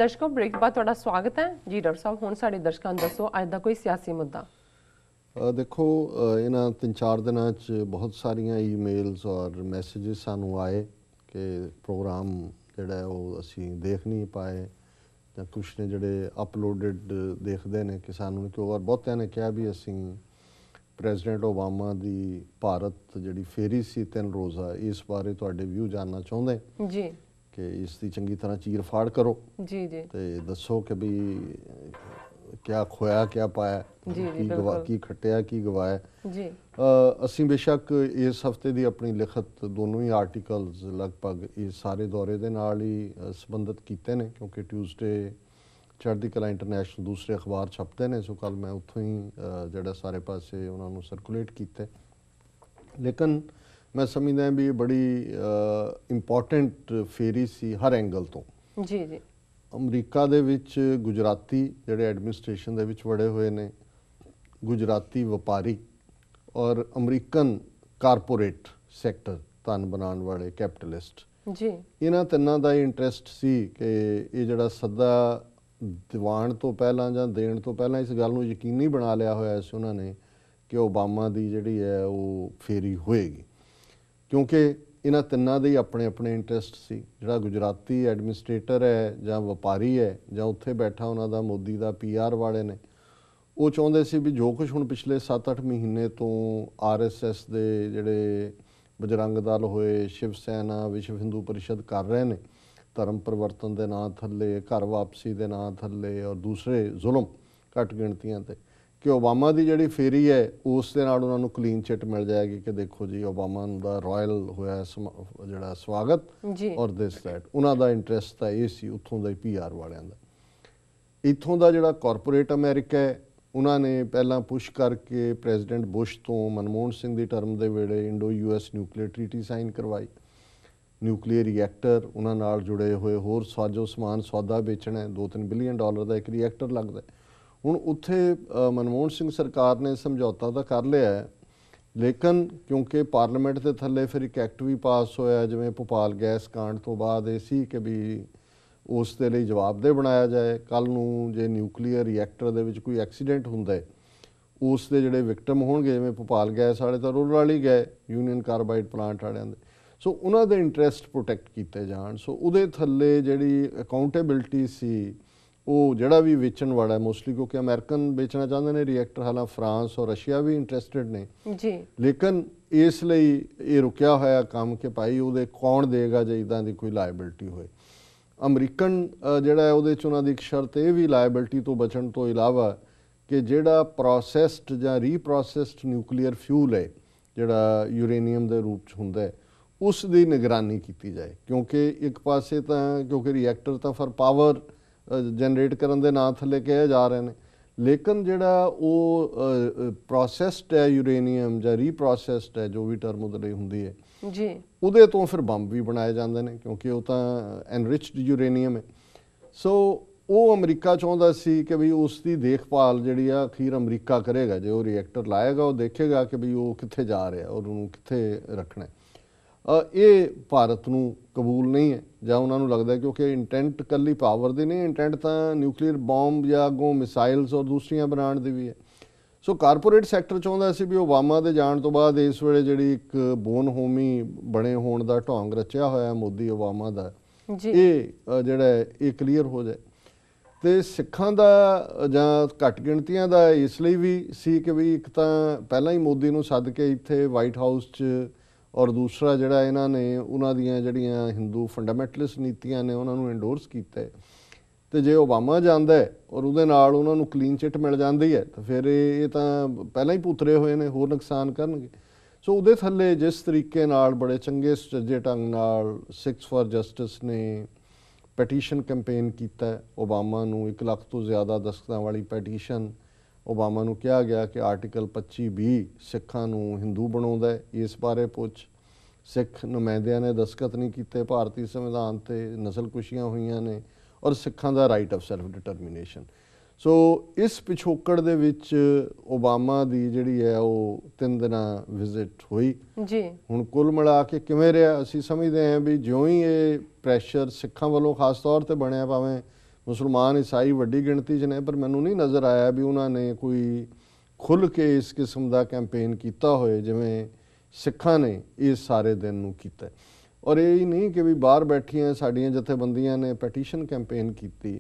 दर्शकों ब्रेक बाद तुहाडा स्वागत है जी। डॉक्टर साहब हुण साडे दर्शकां नूं दसो अज दा कोई सियासी मुद्दा। देखो इन्हां 3-4 दिनां च बहुत सारियां ईमेल्स और मैसेजेस सानूं आए कि प्रोग्राम जिहड़ा है वो असीं देख नहीं पाए ਜਾਂ कुछ ने ਜਿਹੜੇ अपलोडेड देखते हैं कि सानूं कि और बहुतिਆਂ ने कहा भी असीं ਪ੍ਰੈਜ਼ੀਡੈਂਟ ओबामा ਦੀ ਭਾਰਤ ਜਿਹੜੀ ਫੇਰੀ ਸੀ 3 ਰੋਜ਼ਾ ਇਸ ਬਾਰੇ ਤੁਹਾਡੇ ਵਿਊ ਜਾਨਣਾ ਚਾਹੁੰਦੇ ਜੀ कि इसकी चंगी तरह चीर फाड़ करो जी जी तो दसो कि भी क्या खोया क्या पाया जी की खटिया की गवाया जी। असीं बेशक इस हफ्ते की अपनी लिखत दोनों ही आर्टिकल्स लगभग इस सारे दौरे के नाल ही संबंधित किए हैं क्योंकि ट्यूसडे चढ़ती कला इंटरनैशनल दूसरे अखबार छपते हैं सो कल मैं उत्थों ही जोड़ा सारे पासे उन्होंने सर्कुलेट किए। लेकिन मैं समझदा भी बड़ी इंपॉर्टेंट फेरी सी हर एंगल तो जी जी। अमरीका दे विच गुजराती जिहड़े एडमिनिस्ट्रेशन दे विच वड़े हुए ने गुजराती व्यापारी और अमरीकन कारपोरेट सैक्टर धन बनाने वाले कैपिटलिस्ट जी इन्हां तिन्नां दा इंटरस्ट सी कि ये जिहड़ा सदा दिवाण तो पहलां जां देण तो पहलां इस गल नूं यकीनी बना लिया होया सी उन्हां ने कि ओबामा दी जिहड़ी है वो फेरी होएगी क्योंकि इन्हां तिन्नां दे अपने अपने इंटरस्ट सी। जिहड़ा गुजराती एडमिनिस्ट्रेटर है जां व्यापारी है जां उत्थे बैठा उन्हां दा मोदी दा PR वाले ने वो चाहुंदे सी भी जो कुछ हुण पिछले 7-8 महीने तो RSS दे जिहड़े बजरंग दल होए शिव सेना विश्व हिंदू परिषद कर रहे हैं धर्म परिवर्तन के नां थल्ले घर वापसी के नां थल्ले और दूसरे जुल्म घट गिणतियां ते कि ओबामा की जिहड़ी फेरी है उस दे नाल उन्हां नूं क्लीन चिट मिल जाएगी कि देखो जी ओबामा दा रॉयल होया जिहड़ा स्वागत और दिस दैट उन्हां दा इंटरस्ट तां इह सी उत्थों दा PR वालियां दा। इत्थों दा जिहड़ा कॉरपोरेट अमेरिका है उन्होंने पहला पुश करके प्रेजिडेंट बुश तो मनमोहन सिंह की टर्म के वेले Indo US nuclear treaty sign करवाई। न्यूक्लीयर रिएक्टर उन्हां नाल जुड़े हुए होर साजो समान सौदा बेचना है $2-3 बिलियन का एक रिएक्टर लगता है। हुण उत्थे मनमोहन सिंह सरकार ने समझौता तो कर लिया है लेकिन क्योंकि पार्लीमेंट के थल्ले फिर एक एक्ट भी पास होया जिवें भोपाल गैस कांड तो बाद ये सी कि भी उस दे लई जवाबदेह बनाया जाए कल नूं जे न्यूक्लीयर रिएक्टर दे विच कोई एक्सीडेंट हुंदा है उस दे जिहड़े विक्टिम होणगे जिवें भोपाल गैस वाले तो रुल ही गए यूनियन कार्बाइड प्लांट वालियां दे सो उन्हां दे इंटरस्ट प्रोटैक्ट कीते जाण सो उहदे थल्ले जिहड़ी अकाउंटेबिलिटी सी वो जिहड़ा भी वेचण वाला है मोस्टली क्योंकि अमेरिकन बेचना चाहते हैं रिएक्टर हालां फ्रांस और रशिया भी इंटरस्टिड ने जी लेकिन इसलिए ये रुकिया होया काम कि भाई उहदे कौन देगा जे इदां दी कोई लायबिलिटी होए। अमरीकन जिहड़ा है उहदे च उन्हां दी एक शर्त ये भी लायबिलिटी तो बचण तो इलावा कि जिहड़ा प्रोसैसड जां रीप्रोसैसड न्यूक्लीयर फ्यूल है जिहड़ा यूरेनियम के रूप च हुंदा है उस दी निगरानी की जाए क्योंकि एक पासे तां क्योंकि रिएक्टर तां फॉर पावर जनरेट करन दे नां थल्ले कहे जा रहे हैं लेकिन जिहड़ा वो प्रोसैसड है यूरेनियम जां रीप्रोसैसड है जो भी टर्म उहदे लई हुंदी है जी उहदे तो फिर बंब भी बनाए जाते हैं क्योंकि वो तो एनरिच्ड यूरेनियम है। सो वो अमरीका चाहुंदा सी कि भी उसकी देखभाल जिहड़ी आ अखीर अमरीका करेगा जो वो रिएक्टर लाएगा वो देखेगा कि भी वो कित्थे जा रहा और उन्होंने कित्थे रखना है। ये भारत नूं कबूल नहीं है जां उन्हां नूं लगदा क्योंकि इंटेंट कल्ली पावर दी नहीं इंटेंट तां न्यूक्लीयर बॉम्ब या अगों मिसाइल्स और दूसरियां बनाउण दी भी है। सो कारपोरेट सैक्टर चाहुंदा सी भी ओबामा दे जाण तो बाद इस वेले जिहड़ी एक बोन होमी बने होण दा ढोंग रचिया होया मोदी ओबामा दा ये जिहड़ा ये क्लीयर हो जाए तो सिखां दा जां घट गिणतियां दा इसलिए भी सी कि भी एक तां पहलां ही मोदी नूं सद के इत्थे वाइट हाउस च और दूसरा जिहड़ा इन्हां ने उन्हां दियां जिहड़ियां हिंदू फंडामैंटलिस्ट नीतियां ने उन्हां नूं एंडोर्स कीता है तो जे ओबामा जांदा है और उहदे नाल उन्हां नूं क्लीन चिट मिल जाती है तो फिर ये तां पहलां ही भुतरे होए ने होर नुकसान करनगे। सो उहदे थल्ले जिस तरीके नाल बड़े चंगे सुचज्जे ढंग नाल सिक्स फॉर जस्टिस ने पैटीशन कैंपेन किया ओबामा नूं 1 लाख तो ज़्यादा दस्तखतां वाली पैटीशन ओबामा नूं कहा गया कि आर्टिकल 25B सिखां नूं हिंदू बनाउंदा है इस बारे पुछ सिख नुमाइंदियां ने दस्तखत नहीं किए भारतीय संविधान ते नस्लकुशियां हुईयां ने और सिखां दा राइट ऑफ सैल्फ डिटरमिनेशन। सो इस पिछोकड़ दे विच ओबामा दी जिहड़ी है वो 3 दिना विजिट हुई जी हुण कुल मिला के किवें रहा असीं समझदे हैं भी ज्यों ही ये प्रैशर सिखां वालों खास तौर ते बनिया भावें ਮੁਸਲਮਾਨ ਈਸਾਈ ਵੱਡੀ ਗਿਣਤੀ 'ਚ ਨੇ, ਪਰ ਮੈਨੂੰ ਨਹੀਂ ਨਜ਼ਰ ਆਇਆ ਵੀ ਉਹਨਾਂ ਨੇ ਕੋਈ ਖੁੱਲ੍ਹ ਕੇ ਇਸ ਕਿਸਮ ਦਾ ਕੈਂਪੇਨ ਕੀਤਾ ਹੋਏ ਜਿਵੇਂ ਸਿੱਖਾਂ ਨੇ ਇਸ ਸਾਰੇ ਦਿਨ ਨੂੰ ਕੀਤਾ। ਔਰ ਇਹ ਹੀ ਨਹੀਂ ਕਿ ਵੀ ਬਾਹਰ ਬੈਠੀਆਂ ਸਾਡੀਆਂ ਜਥੇਬੰਦੀਆਂ ਨੇ ਪੈਟੀਸ਼ਨ ਕੈਂਪੇਨ ਕੀਤੀ।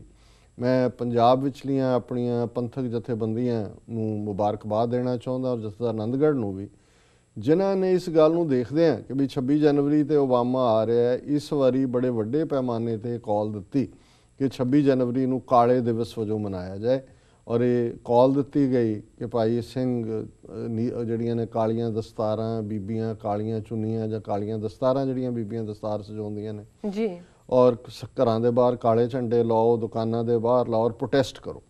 ਮੈਂ ਪੰਜਾਬ ਵਿਚਲੀਆਂ ਆਪਣੀਆਂ ਪੰਥਕ ਜਥੇਬੰਦੀਆਂ ਨੂੰ ਮੁਬਾਰਕਬਾਦ ਦੇਣਾ ਚਾਹੁੰਦਾ, ਔਰ ਜਥੇਦਾਰ ਆਨੰਦਗੜ੍ਹ ਨੂੰ ਵੀ, ਜਿਨ੍ਹਾਂ ਨੇ ਇਸ ਗੱਲ ਨੂੰ ਦੇਖਦਿਆਂ ਕਿ ਵੀ 26 ਜਨਵਰੀ ਤੇ ਓਬਾਮਾ ਆ ਰਿਹਾ ਹੈ, ਇਸ ਵਾਰੀ ਬੜੇ ਵੱਡੇ ਪੈਮਾਨੇ ਤੇ ਕਾਲ ਦਿੱਤੀ ਕਿ 26 ਜਨਵਰੀ ਨੂੰ ਕਾਲੇ ਦਿਵਸ ਵਜੋਂ ਮਨਾਇਆ ਜਾਏ। ਔਰ ਇਹ ਕਾਲ ਦਿੱਤੀ ਗਈ ਕਿ ਭਾਈ ਸਿੰਘ ਜਿਹੜੀਆਂ ਨੇ ਕਾਲੀਆਂ ਦਸਤਾਰਾਂ, ਬੀਬੀਆਂ ਕਾਲੀਆਂ ਚੁੰਨੀਆਂ ਜਾਂ ਕਾਲੀਆਂ ਦਸਤਾਰਾਂ ਜਿਹੜੀਆਂ ਬੀਬੀਆਂ ਦਸਤਾਰ ਸਜਾਉਂਦੀਆਂ ਨੇ ਜੀ, ਔਰ ਘਰਾਂ ਦੇ ਬਾਹਰ ਕਾਲੇ ਝੰਡੇ ਲਾਓ, ਦੁਕਾਨਾਂ ਦੇ ਬਾਹਰ ਲਾਓ ਔਰ ਪ੍ਰੋਟੈਸਟ ਕਰੋ।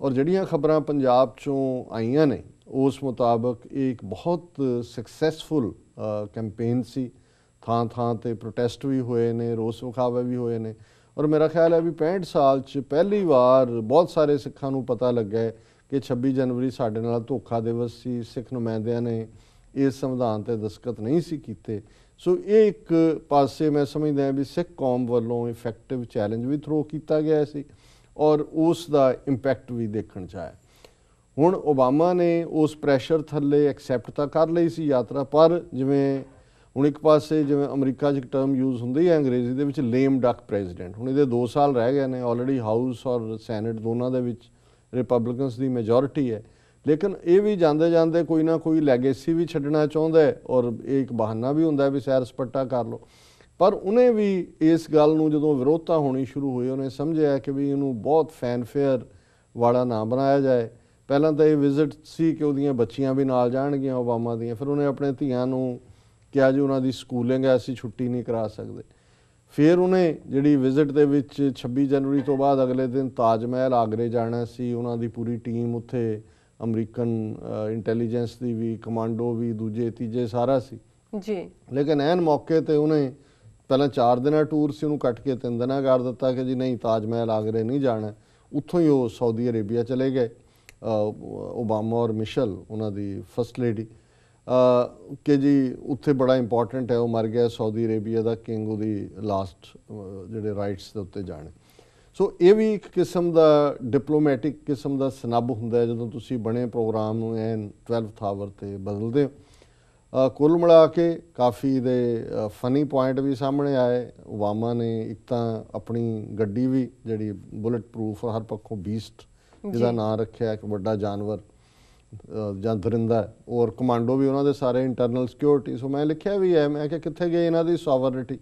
ਔਰ ਜਿਹੜੀਆਂ ਖਬਰਾਂ ਪੰਜਾਬ 'ਚੋਂ ਆਈਆਂ ਨੇ ਉਸ ਮੁਤਾਬਕ ਇਹ ਇੱਕ ਬਹੁਤ ਸਕਸੈਸਫੁਲ ਕੈਂਪੇਨ ਸੀ। ਥਾਂ ਥਾਂ ਤੇ ਪ੍ਰੋਟੈਸਟ ਵੀ ਹੋਏ ਨੇ, ਰੋਸ ਵਿਖਾਵੇ ਵੀ ਹੋਏ ਨੇ। ਔਰ ਮੇਰਾ ਖਿਆਲ ਹੈ ਵੀ 65 ਸਾਲ 'ਚ ਪਹਿਲੀ ਵਾਰ ਬਹੁਤ ਸਾਰੇ ਸਿੱਖਾਂ ਨੂੰ ਪਤਾ ਲੱਗਾ ਹੈ ਕਿ 26 ਜਨਵਰੀ ਸਾਡੇ ਨਾਲ ਧੋਖਾ ਦਿਵਸ ਸੀ, ਸਿੱਖ ਨੁਮਾਇੰਦਿਆਂ ਨੇ ਇਸ ਸੰਵਿਧਾਨ ਤੇ ਦਸਤਖਤ ਨਹੀਂ ਸੀ ਕੀਤੇ। ਸੋ ਇਹ ਇੱਕ ਪਾਸੇ ਮੈਂ ਸਮਝਦਾ ਵੀ ਸਿੱਖ ਕੌਮ ਵੱਲੋਂ ਇਫੈਕਟਿਵ ਚੈਲੰਜ ਵੀ ਥਰੋ ਕੀਤਾ ਗਿਆ ਸੀ ਔਰ ਉਸ ਦਾ ਇੰਪੈਕਟ ਵੀ ਦੇਖਣ 'ਚ ਆਇਆ। ਹੁਣ ਓਬਾਮਾ ਨੇ ਉਸ ਪ੍ਰੈਸ਼ਰ ਥੱਲੇ ਐਕਸੈਪਟ ਤਾਂ ਕਰ ਲਈ ਸੀ ਯਾਤਰਾ, ਪਰ ਜਿਵੇਂ ਹੁਣ ਇੱਕ ਪਾਸੇ ਜਿਵੇਂ ਅਮਰੀਕਾ 'ਚ ਇੱਕ ਟਰਮ ਯੂਜ਼ ਹੁੰਦੀ ਹੈ ਅੰਗਰੇਜ਼ੀ ਦੇ ਵਿੱਚ, ਲੇਮ ਡਕ ਪ੍ਰੈਜ਼ੀਡੈਂਟ। ਹੁਣ ਇਹਦੇ 2 ਸਾਲ ਰਹਿ ਗਏ ਨੇ ਆਲਰੇਡੀ, ਹਾਊਸ ਔਰ ਸੈਨੇਟ ਦੋਨਾਂ ਦੇ ਵਿੱਚ ਰਿਪਬਲਿਕਨਸ ਦੀ ਮੈਜੋਰਿਟੀ ਹੈ, ਲੇਕਿਨ ਇਹ ਵੀ ਜਾਂਦੇ ਜਾਂਦੇ ਕੋਈ ਨਾ ਕੋਈ ਲੈਗੇਸੀ ਵੀ ਛੱਡਣਾ ਚਾਹੁੰਦਾ ਹੈ ਔਰ ਇਹ ਇੱਕ ਬਹਾਨਾ ਵੀ ਹੁੰਦਾ ਵੀ ਸੈਰ ਸਪੱਟਾ ਕਰ ਲਓ। ਪਰ ਉਹਨੇ ਵੀ ਇਸ ਗੱਲ ਨੂੰ ਜਦੋਂ ਵਿਰੋਧਤਾ ਹੋਣੀ ਸ਼ੁਰੂ ਹੋਈ, ਉਹਨੇ ਸਮਝਿਆ ਕਿ ਵੀ ਇਹਨੂੰ ਬਹੁਤ ਫੈਨਫੇਅਰ ਵਾਲਾ ਨਾ ਬਣਾਇਆ ਜਾਏ। ਪਹਿਲਾਂ ਤਾਂ ਇਹ ਵਿਜ਼ਿਟ ਸੀ ਕਿ ਉਹਦੀਆਂ ਬੱਚੀਆਂ ਵੀ ਨਾਲ ਜਾਣਗੀਆਂ ਓਬਾਮਾ ਦੀਆਂ, ਫਿਰ ਉਹਨੇ ਆਪਣੇ ਧੀਆਂ ਨੂੰ ਕਿਹਾ ਜੀ ਉਹਨਾਂ ਦੀ ਸਕੂਲਿੰਗ ਹੈ, ਅਸੀਂ ਛੁੱਟੀ ਨਹੀਂ ਕਰਾ ਸਕਦੇ। ਫਿਰ ਉਹਨੇ ਜਿਹੜੀ ਵਿਜ਼ਿਟ ਦੇ ਵਿੱਚ 26 ਜਨਵਰੀ ਤੋਂ ਬਾਅਦ ਅਗਲੇ ਦਿਨ ਤਾਜ ਮਹਿਲ ਆਗਰੇ ਜਾਣਾ ਸੀ, ਉਹਨਾਂ ਦੀ ਪੂਰੀ ਟੀਮ ਉੱਥੇ, ਅਮਰੀਕਨ ਇੰਟੈਲੀਜੈਂਸ ਦੀ ਵੀ, ਕਮਾਂਡੋ ਵੀ, ਦੂਜੇ ਤੀਜੇ ਸਾਰਾ ਸੀ ਜੀ। ਲੇਕਿਨ ਐਨ ਮੌਕੇ ਤੇ ਉਹਨੇ ਪਹਿਲਾਂ 4 ਦਿਨਾਂ ਟੂਰ ਸੀ, ਉਹਨੂੰ ਕੱਟ ਕੇ 3 ਦਿਨਾਂ ਕਰ ਦਿੱਤਾ ਕਿ ਜੀ ਨਹੀਂ ਤਾਜ ਮਹਿਲ ਆਗਰੇ ਨਹੀਂ ਜਾਣਾ। ਉੱਥੋਂ ਹੀ ਉਹ ਸਾਊਦੀ ਅਰੇਬੀਆ ਚਲੇ ਗਏ, ਓਬਾਮਾ ਔਰ ਮਿਸ਼ਲ ਉਹਨਾਂ ਦੀ ਫਸਟ ਲੇਡੀ, ਕਿ ਜੀ ਉੱਥੇ ਬੜਾ ਇੰਪੋਰਟੈਂਟ ਹੈ, ਉਹ ਮਰ ਗਿਆ ਸਾਊਦੀ ਅਰੇਬੀਆ ਦਾ ਕਿੰਗ, ਉਹਦੀ ਲਾਸਟ ਜਿਹੜੇ ਰਾਈਟਸ ਦੇ ਉੱਤੇ ਜਾਣੇ। ਸੋ ਇਹ ਵੀ ਇੱਕ ਕਿਸਮ ਦਾ ਡਿਪਲੋਮੈਟਿਕ ਕਿਸਮ ਦਾ ਸਨੱਬ ਹੁੰਦਾ ਹੈ ਜਦੋਂ ਤੁਸੀਂ ਬਣੇ ਪ੍ਰੋਗਰਾਮ ਨੂੰ ਐਨ 12th ਆਵਰ 'ਤੇ ਬਦਲਦੇ ਹੋ। ਕੁੱਲ ਮਿਲਾ ਕੇ ਕਾਫੀ ਦੇ ਫਨੀ ਪੁਆਇੰਟ ਵੀ ਸਾਹਮਣੇ ਆਏ। ਓਬਾਮਾ ਨੇ ਇੱਕ ਤਾਂ ਆਪਣੀ ਗੱਡੀ ਵੀ ਜਿਹੜੀ ਬੁਲਟ ਪ੍ਰੂਫ ਹਰ ਪੱਖੋਂ ਬੀਸਟ ਜਿਹਦਾ ਨਾਂ ਰੱਖਿਆ, ਇੱਕ ਵੱਡਾ ਜਾਨਵਰ ਜਾਂ ਦਰਿੰਦਾ, ਔਰ ਕਮਾਂਡੋ ਵੀ ਉਹਨਾਂ ਦੇ ਸਾਰੇ ਇੰਟਰਨਲ ਸਿਕਿਉਰਿਟੀ। ਸੋ ਮੈਂ ਲਿਖਿਆ ਵੀ ਹੈ, ਮੈਂ ਕਿਹਾ ਕਿੱਥੇ ਗਈ ਇਹਨਾਂ ਦੀ ਸੋਵਰਨਿਟੀ।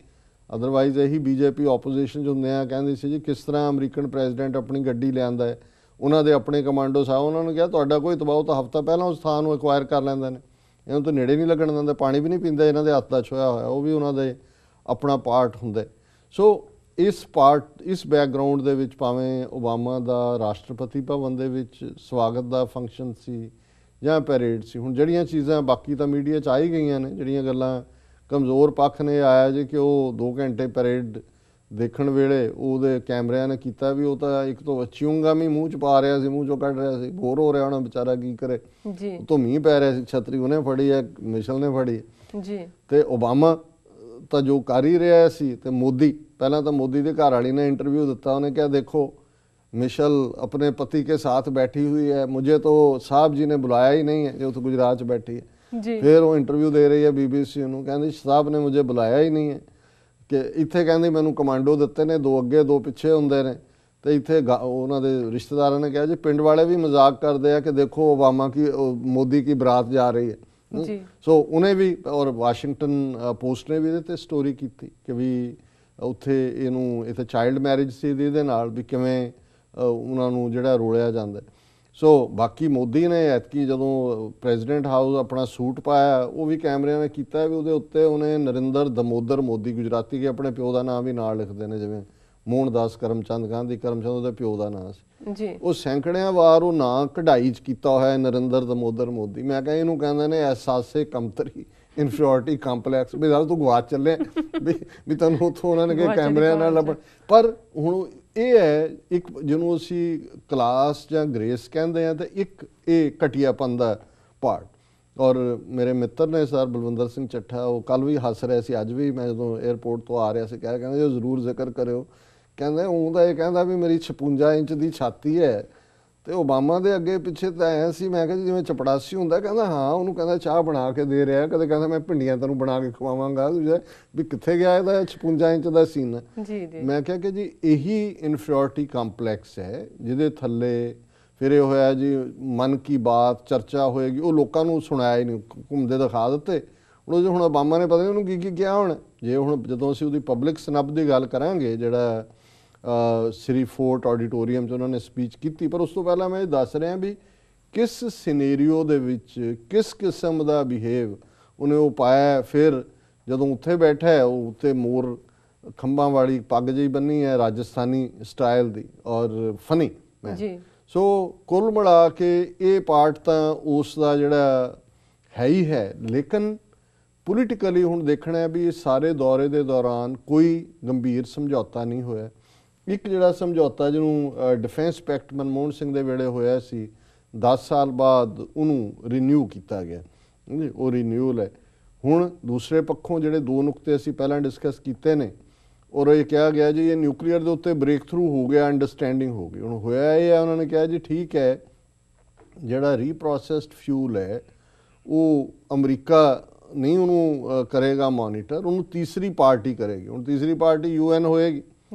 ਅਦਰਵਾਈਜ਼ ਇਹੀ ਬੀਜੇਪੀ ਆਪੋਜੀਸ਼ਨ 'ਚ ਹੁੰਦੇ ਆ ਕਹਿੰਦੀ ਸੀ ਜੀ ਕਿਸ ਤਰ੍ਹਾਂ ਅਮਰੀਕਨ ਪ੍ਰੈਜ਼ੀਡੈਂਟ ਆਪਣੀ ਗੱਡੀ ਲਿਆਂਦਾ ਹੈ, ਉਹਨਾਂ ਦੇ ਆਪਣੇ ਕਮਾਂਡੋ ਸਾਹਿਬ, ਉਹਨਾਂ ਨੂੰ ਕਿਹਾ ਤੁਹਾਡਾ ਕੋਈ ਦਬਾਅ ਤਾਂ ਹਫ਼ਤਾ ਪਹਿਲਾਂ ਉਸ ਥਾਂ ਨੂੰ ਐਕਵਾਇਰ ਕਰ ਲੈਂਦੇ ਨੇ, ਇਹਨਾਂ ਤੋਂ ਨੇੜੇ ਨਹੀਂ ਲੱਗਣ ਦਿੰਦੇ, ਪਾਣੀ ਵੀ ਨਹੀਂ ਪੀਂਦੇ, ਇਹਨਾਂ ਦੇ ਹੱਥ ਦਾ ਛੋਇਆ ਹੋਇਆ, ਉਹ ਵੀ ਉਹਨਾਂ ਦੇ ਆਪਣਾ ਪਾਰਟ ਹੁੰਦਾ। ਸੋ ਇਸ ਬੈਕਗਰਾਊਂਡ ਦੇ ਵਿੱਚ ਭਾਵੇਂ ਓਬਾਮਾ ਦਾ ਰਾਸ਼ਟਰਪਤੀ ਭਵਨ ਦੇ ਵਿੱਚ ਸਵਾਗਤ ਦਾ ਫੰਕਸ਼ਨ ਸੀ ਜਾਂ ਪੈਰੇਡ ਸੀ, ਹੁਣ ਜਿਹੜੀਆਂ ਚੀਜ਼ਾਂ ਬਾਕੀ ਤਾਂ ਮੀਡੀਆ 'ਚ ਆ ਹੀ ਗਈਆਂ ਨੇ, ਜਿਹੜੀਆਂ ਗੱਲਾਂ ਕਮਜ਼ੋਰ ਪੱਖ ਨੇ ਆਇਆ ਜੇ ਕਿ ਉਹ 2 ਘੰਟੇ ਪੈਰੇਡ ਦੇਖਣ ਵੇਲੇ ਉਹਦੇ ਕੈਮਰਿਆਂ ਨੇ ਕੀਤਾ ਵੀ ਉਹ ਤਾਂ ਇੱਕ ਤੋਂ ਚਿਊਂਗਮ ਹੀ ਮੂੰਹ 'ਚ ਪਾ ਰਿਹਾ ਸੀ, ਮੂੰਹ 'ਚੋਂ ਕੱਢ ਰਿਹਾ ਸੀ, ਬੋਰ ਹੋ ਰਿਹਾ ਹੋਣਾ ਵਿਚਾਰਾ, ਕੀ ਕਰੇ ਜੀ। ਤੋਂ ਮੀਂਹ ਪੈ ਰਿਹਾ ਸੀ, ਛਤਰੀ ਉਹਨੇ ਫੜੀ ਹੈ, ਮਿਸ਼ਲ ਨੇ ਫੜੀ ਜੀ, ਤੇ ਓਬਾਮਾ ਤਾਂ ਜੋ ਕਰ ਹੀ ਰਿਹਾ ਸੀ। ਤੇ ਮੋਦੀ, ਪਹਿਲਾਂ ਤਾਂ ਮੋਦੀ ਦੇ ਘਰ ਵਾਲੀ ਨੇ ਇੰਟਰਵਿਊ ਦਿੱਤਾ, ਉਹਨੇ ਕਿਹਾ ਦੇਖੋ मिशेल अपने पति के साथ बैठी हुई है, मुझे तो साहब जी ने बुलाया ही नहीं है जो तो गुजरात बैठी है जी। फिर वो इंटरव्यू दे रही है BBC ਨੂੰ, ਕਹਿੰਦੀ साहब ने मुझे बुलाया ही नहीं है ਕਿ ਇੱਥੇ ਕਹਿੰਦੀ ਮੈਨੂੰ ਕਮਾਂਡੋ ਦਿੱਤੇ ਨੇ, 2 ਅੱਗੇ 2 ਪਿੱਛੇ ਹੁੰਦੇ ਨੇ। ਤੇ ਇੱਥੇ ਉਹਨਾਂ ਦੇ ਰਿਸ਼ਤੇਦਾਰਾਂ ਨੇ ਕਿਹਾ ਜੀ ਪਿੰਡ ਵਾਲੇ ਵੀ ਮਜ਼ਾਕ ਕਰਦੇ ਆ ਕਿ ਦੇਖੋ ਓਬਾਮਾ ਕੀ ਮੋਦੀ ਕੀ ਬਰਾਤ ਜਾ ਰਹੀ ਹੈ ਜੀ। ਸੋ ਉਹਨੇ ਵੀ ਔਰ ਵਾਸ਼ਿੰਗਟਨ ਪੋਸਟ ਨੇ ਵੀ ਇਹਦੇ ਤੇ ਸਟੋਰੀ ਕੀਤੀ ਕਿ ਵੀ ਉੱਥੇ ਇਹਨੂੰ ਇੱਥੇ ਚਾਈਲਡ ਮੈਰਿਜ ਸੀ ਇਹਦੇ ਨਾਲ ਵੀ ਕਿਵੇਂ ਉਹਨਾਂ ਨੂੰ ਜਿਹੜਾ ਰੋਲਿਆ ਜਾਂਦਾ। ਸੋ ਬਾਕੀ ਮੋਦੀ ਨੇ ਐਤਕੀ ਜਦੋਂ ਪ੍ਰੈਜ਼ੀਡੈਂਟ ਹਾਊਸ ਆਪਣਾ ਸੂਟ ਪਾਇਆ ਉਹ ਵੀ ਕੈਮਰਿਆਂ ਨੇ ਕੀਤਾ ਵੀ ਉਹਦੇ ਉੱਤੇ ਉਹਨੇ ਨਰਿੰਦਰ ਦਮੋਦਰ ਮੋਦੀ, ਗੁਜਰਾਤੀ ਕੇ ਆਪਣੇ ਪਿਓ ਦਾ ਨਾਮ ਵੀ ਨਾਲ ਲਿਖਦੇ ਨੇ, ਜਿਵੇਂ ਮੋਹਨਦਾਸ ਕਰਮਚੰਦ ਗਾਂਧੀ, ਕਰਮਚੰਦ ਉਹਦੇ ਪਿਓ ਦਾ ਨਾਂ ਸੀ ਜੀ। ਉਹ ਸੈਂਕੜਿਆਂ ਵਾਰ ਉਹ ਨਾਂ ਕਢਾਈ 'ਚ ਕੀਤਾ ਹੋਇਆ ਨਰਿੰਦਰ ਦਮੋਦਰ ਮੋਦੀ। ਮੈਂ ਕਿਹਾ ਇਹਨੂੰ ਕਹਿੰਦੇ ਨੇ ਅਹਿਸਾਸੇ ਕਮਤਰੀ, ਇਨਫੀਰੀਅਰਿਟੀ ਕੰਪਲੈਕਸ, ਵੀ ਗੱਲ ਤੂੰ ਗਵਾਚ ਚੱਲੇ ਵੀ ਤੈਨੂੰ ਉੱਥੋਂ ਉਹਨਾਂ ਨੇ ਕਿ ਕੈਮਰਿਆਂ ਨਾਲ ਲੱਭਣ। ਪਰ ਹੁਣ ਇਹ ਹੈ ਇੱਕ ਜਿਹਨੂੰ ਅਸੀਂ ਕਲਾਸ ਜਾਂ ਗ੍ਰੇਸ ਕਹਿੰਦੇ ਹਾਂ, ਤੇ ਇੱਕ ਇਹ ਘਟੀਆਪਨ ਦਾ ਪਾਰਟ। ਔਰ ਮੇਰੇ ਮਿੱਤਰ ਨੇ ਸਰ ਬਲਵਿੰਦਰ ਸਿੰਘ ਚੱਠਾ, ਉਹ ਕੱਲ੍ਹ ਵੀ ਹੱਸ ਰਹੇ ਸੀ, ਅੱਜ ਵੀ ਮੈਂ ਜਦੋਂ ਏਅਰਪੋਰਟ ਤੋਂ ਆ ਰਿਹਾ ਸੀ ਕਹਿੰਦੇ ਜੋ ਜ਼ਰੂਰ ਜ਼ਿਕਰ ਕਰਿਓ ਕਹਿੰਦਾ ਉਹ ਤਾਂ ਇਹ ਕਹਿੰਦਾ ਵੀ ਮੇਰੀ 56 ਇੰਚ ਦੀ ਛਾਤੀ ਹੈ ਤੇ ਓਬਾਮਾ ਦੇ ਅੱਗੇ ਪਿੱਛੇ ਤਾਂ ਐ ਸੀ। ਮੈਂ ਕਿਹਾ ਜੀ ਜਿਵੇਂ ਚਪੜਾਸੀ ਹੁੰਦਾ। ਕਹਿੰਦਾ ਹਾਂ, ਉਹਨੂੰ ਕਹਿੰਦਾ ਚਾਹ ਬਣਾ ਕੇ ਦੇ ਰਿਹਾ, ਕਦੇ ਕਹਿੰਦਾ ਮੈਂ ਭਿੰਡੀਆਂ ਤੈਨੂੰ ਬਣਾ ਕੇ ਖਵਾਵਾਂਗਾ। ਵੀ ਕਿੱਥੇ ਗਿਆ ਇਹਦਾ 56 ਇੰਚ ਦਾ ਸੀਨਾ। ਜੀ ਜੀ ਮੈਂ ਕਿਹਾ ਕਿ ਜੀ ਇਹੀ ਇਨਫੀਰੀਓਰਿਟੀ ਕੰਪਲੈਕਸ ਹੈ ਜਿਹਦੇ ਥੱਲੇ ਫਿਰ ਇਹ ਹੋਇਆ ਜੀ ਮਨ ਕੀ ਬਾਤ ਚਰਚਾ ਹੋਏਗੀ, ਉਹ ਲੋਕਾਂ ਨੂੰ ਸੁਣਾਇਆ ਹੀ ਨਹੀਂ, ਘੁੰਮਦੇ ਦਿਖਾ ਦਿੱਤੇ। ਹੁਣ ਓਬਾਮਾ ਨੇ ਪਤਾ ਨਹੀਂ ਉਹਨੂੰ ਕੀ ਕਿਹਾ ਹੁਣ। ਜੇ ਹੁਣ ਜਦੋਂ ਅਸੀਂ ਉਹਦੀ ਪਬਲਿਕ ਸਨੱਬ ਦੀ ਗੱਲ ਕਰਾਂਗੇ, ਜਿਹੜਾ ਸ੍ਰੀ ਫੋਰਟ ਆਡੀਟੋਰੀਅਮ 'ਚ ਉਹਨਾਂ ਨੇ ਸਪੀਚ ਕੀਤੀ, ਪਰ ਉਸ ਤੋਂ ਪਹਿਲਾਂ ਮੈਂ ਇਹ ਦੱਸ ਰਿਹਾ ਵੀ ਕਿਸ ਸਿਨੇਰੀਓ ਦੇ ਵਿੱਚ ਕਿਸ ਕਿਸਮ ਦਾ ਬਿਹੇਵ ਉਹਨੇ ਉਹ ਪਾਇਆ। ਫਿਰ ਜਦੋਂ ਉੱਥੇ ਬੈਠਾ ਹੈ, ਉਹ ਉੱਤੇ ਮੋਰ ਖੰਭਾਂ ਵਾਲੀ ਪੱਗ ਜਿਹੀ ਬੰਨੀ ਹੈ ਰਾਜਸਥਾਨੀ ਸਟਾਈਲ ਦੀ, ਔਰ ਫਨੀ ਜੀ। ਸੋ ਕੁੱਲ ਮਿਲਾ ਕੇ ਇਹ ਪਾਰਟ ਤਾਂ ਉਸ ਦਾ ਜਿਹੜਾ ਹੈ ਹੀ ਹੈ। ਲੇਕਿਨ ਪੋਲੀਟੀਕਲੀ ਹੁਣ ਦੇਖਣਾ ਹੈ ਵੀ ਇਹ ਸਾਰੇ ਦੌਰੇ ਦੇ ਦੌਰਾਨ ਕੋਈ ਗੰਭੀਰ ਸਮਝੌਤਾ ਨਹੀਂ ਹੋਇਆ। ਇੱਕ ਜਿਹੜਾ ਸਮਝੌਤਾ ਜਿਹਨੂੰ ਡਿਫੈਂਸ ਪੈਕਟ ਮਨਮੋਹਨ ਸਿੰਘ ਦੇ ਵੇਲੇ ਹੋਇਆ ਸੀ, 10 ਸਾਲ ਬਾਅਦ ਉਹਨੂੰ ਰੀਨਿਊ ਕੀਤਾ ਗਿਆ, ਉਹ ਰੀਨਿਊਲ ਹੈ। ਹੁਣ ਦੂਸਰੇ ਪੱਖੋਂ ਜਿਹੜੇ ਦੋ ਨੁਕਤੇ ਅਸੀਂ ਪਹਿਲਾਂ ਡਿਸਕਸ ਕੀਤੇ ਨੇ, ਔਰ ਇਹ ਕਿਹਾ ਗਿਆ ਜੀ ਇਹ ਨਿਊਕਲੀਅਰ ਦੇ ਉੱਤੇ ਬ੍ਰੇਕ ਥਰੂ ਹੋ ਗਿਆ, ਅੰਡਰਸਟੈਂਡਿੰਗ ਹੋ ਗਈ। ਹੁਣ ਹੋਇਆ ਇਹ ਹੈ, ਉਹਨਾਂ ਨੇ ਕਿਹਾ ਜੀ ਠੀਕ ਹੈ, ਜਿਹੜਾ ਰੀਪ੍ਰੋਸੈਸਡ ਫਿਊਲ ਹੈ ਉਹ ਅਮਰੀਕਾ ਨਹੀਂ ਉਹਨੂੰ ਕਰੇਗਾ ਮੋਨੀਟਰ, ਉਹਨੂੰ ਤੀਸਰੀ ਪਾਰਟੀ ਕਰੇਗੀ। ਹੁਣ ਤੀਸਰੀ ਪਾਰਟੀ UN ਹੋਏਗੀ।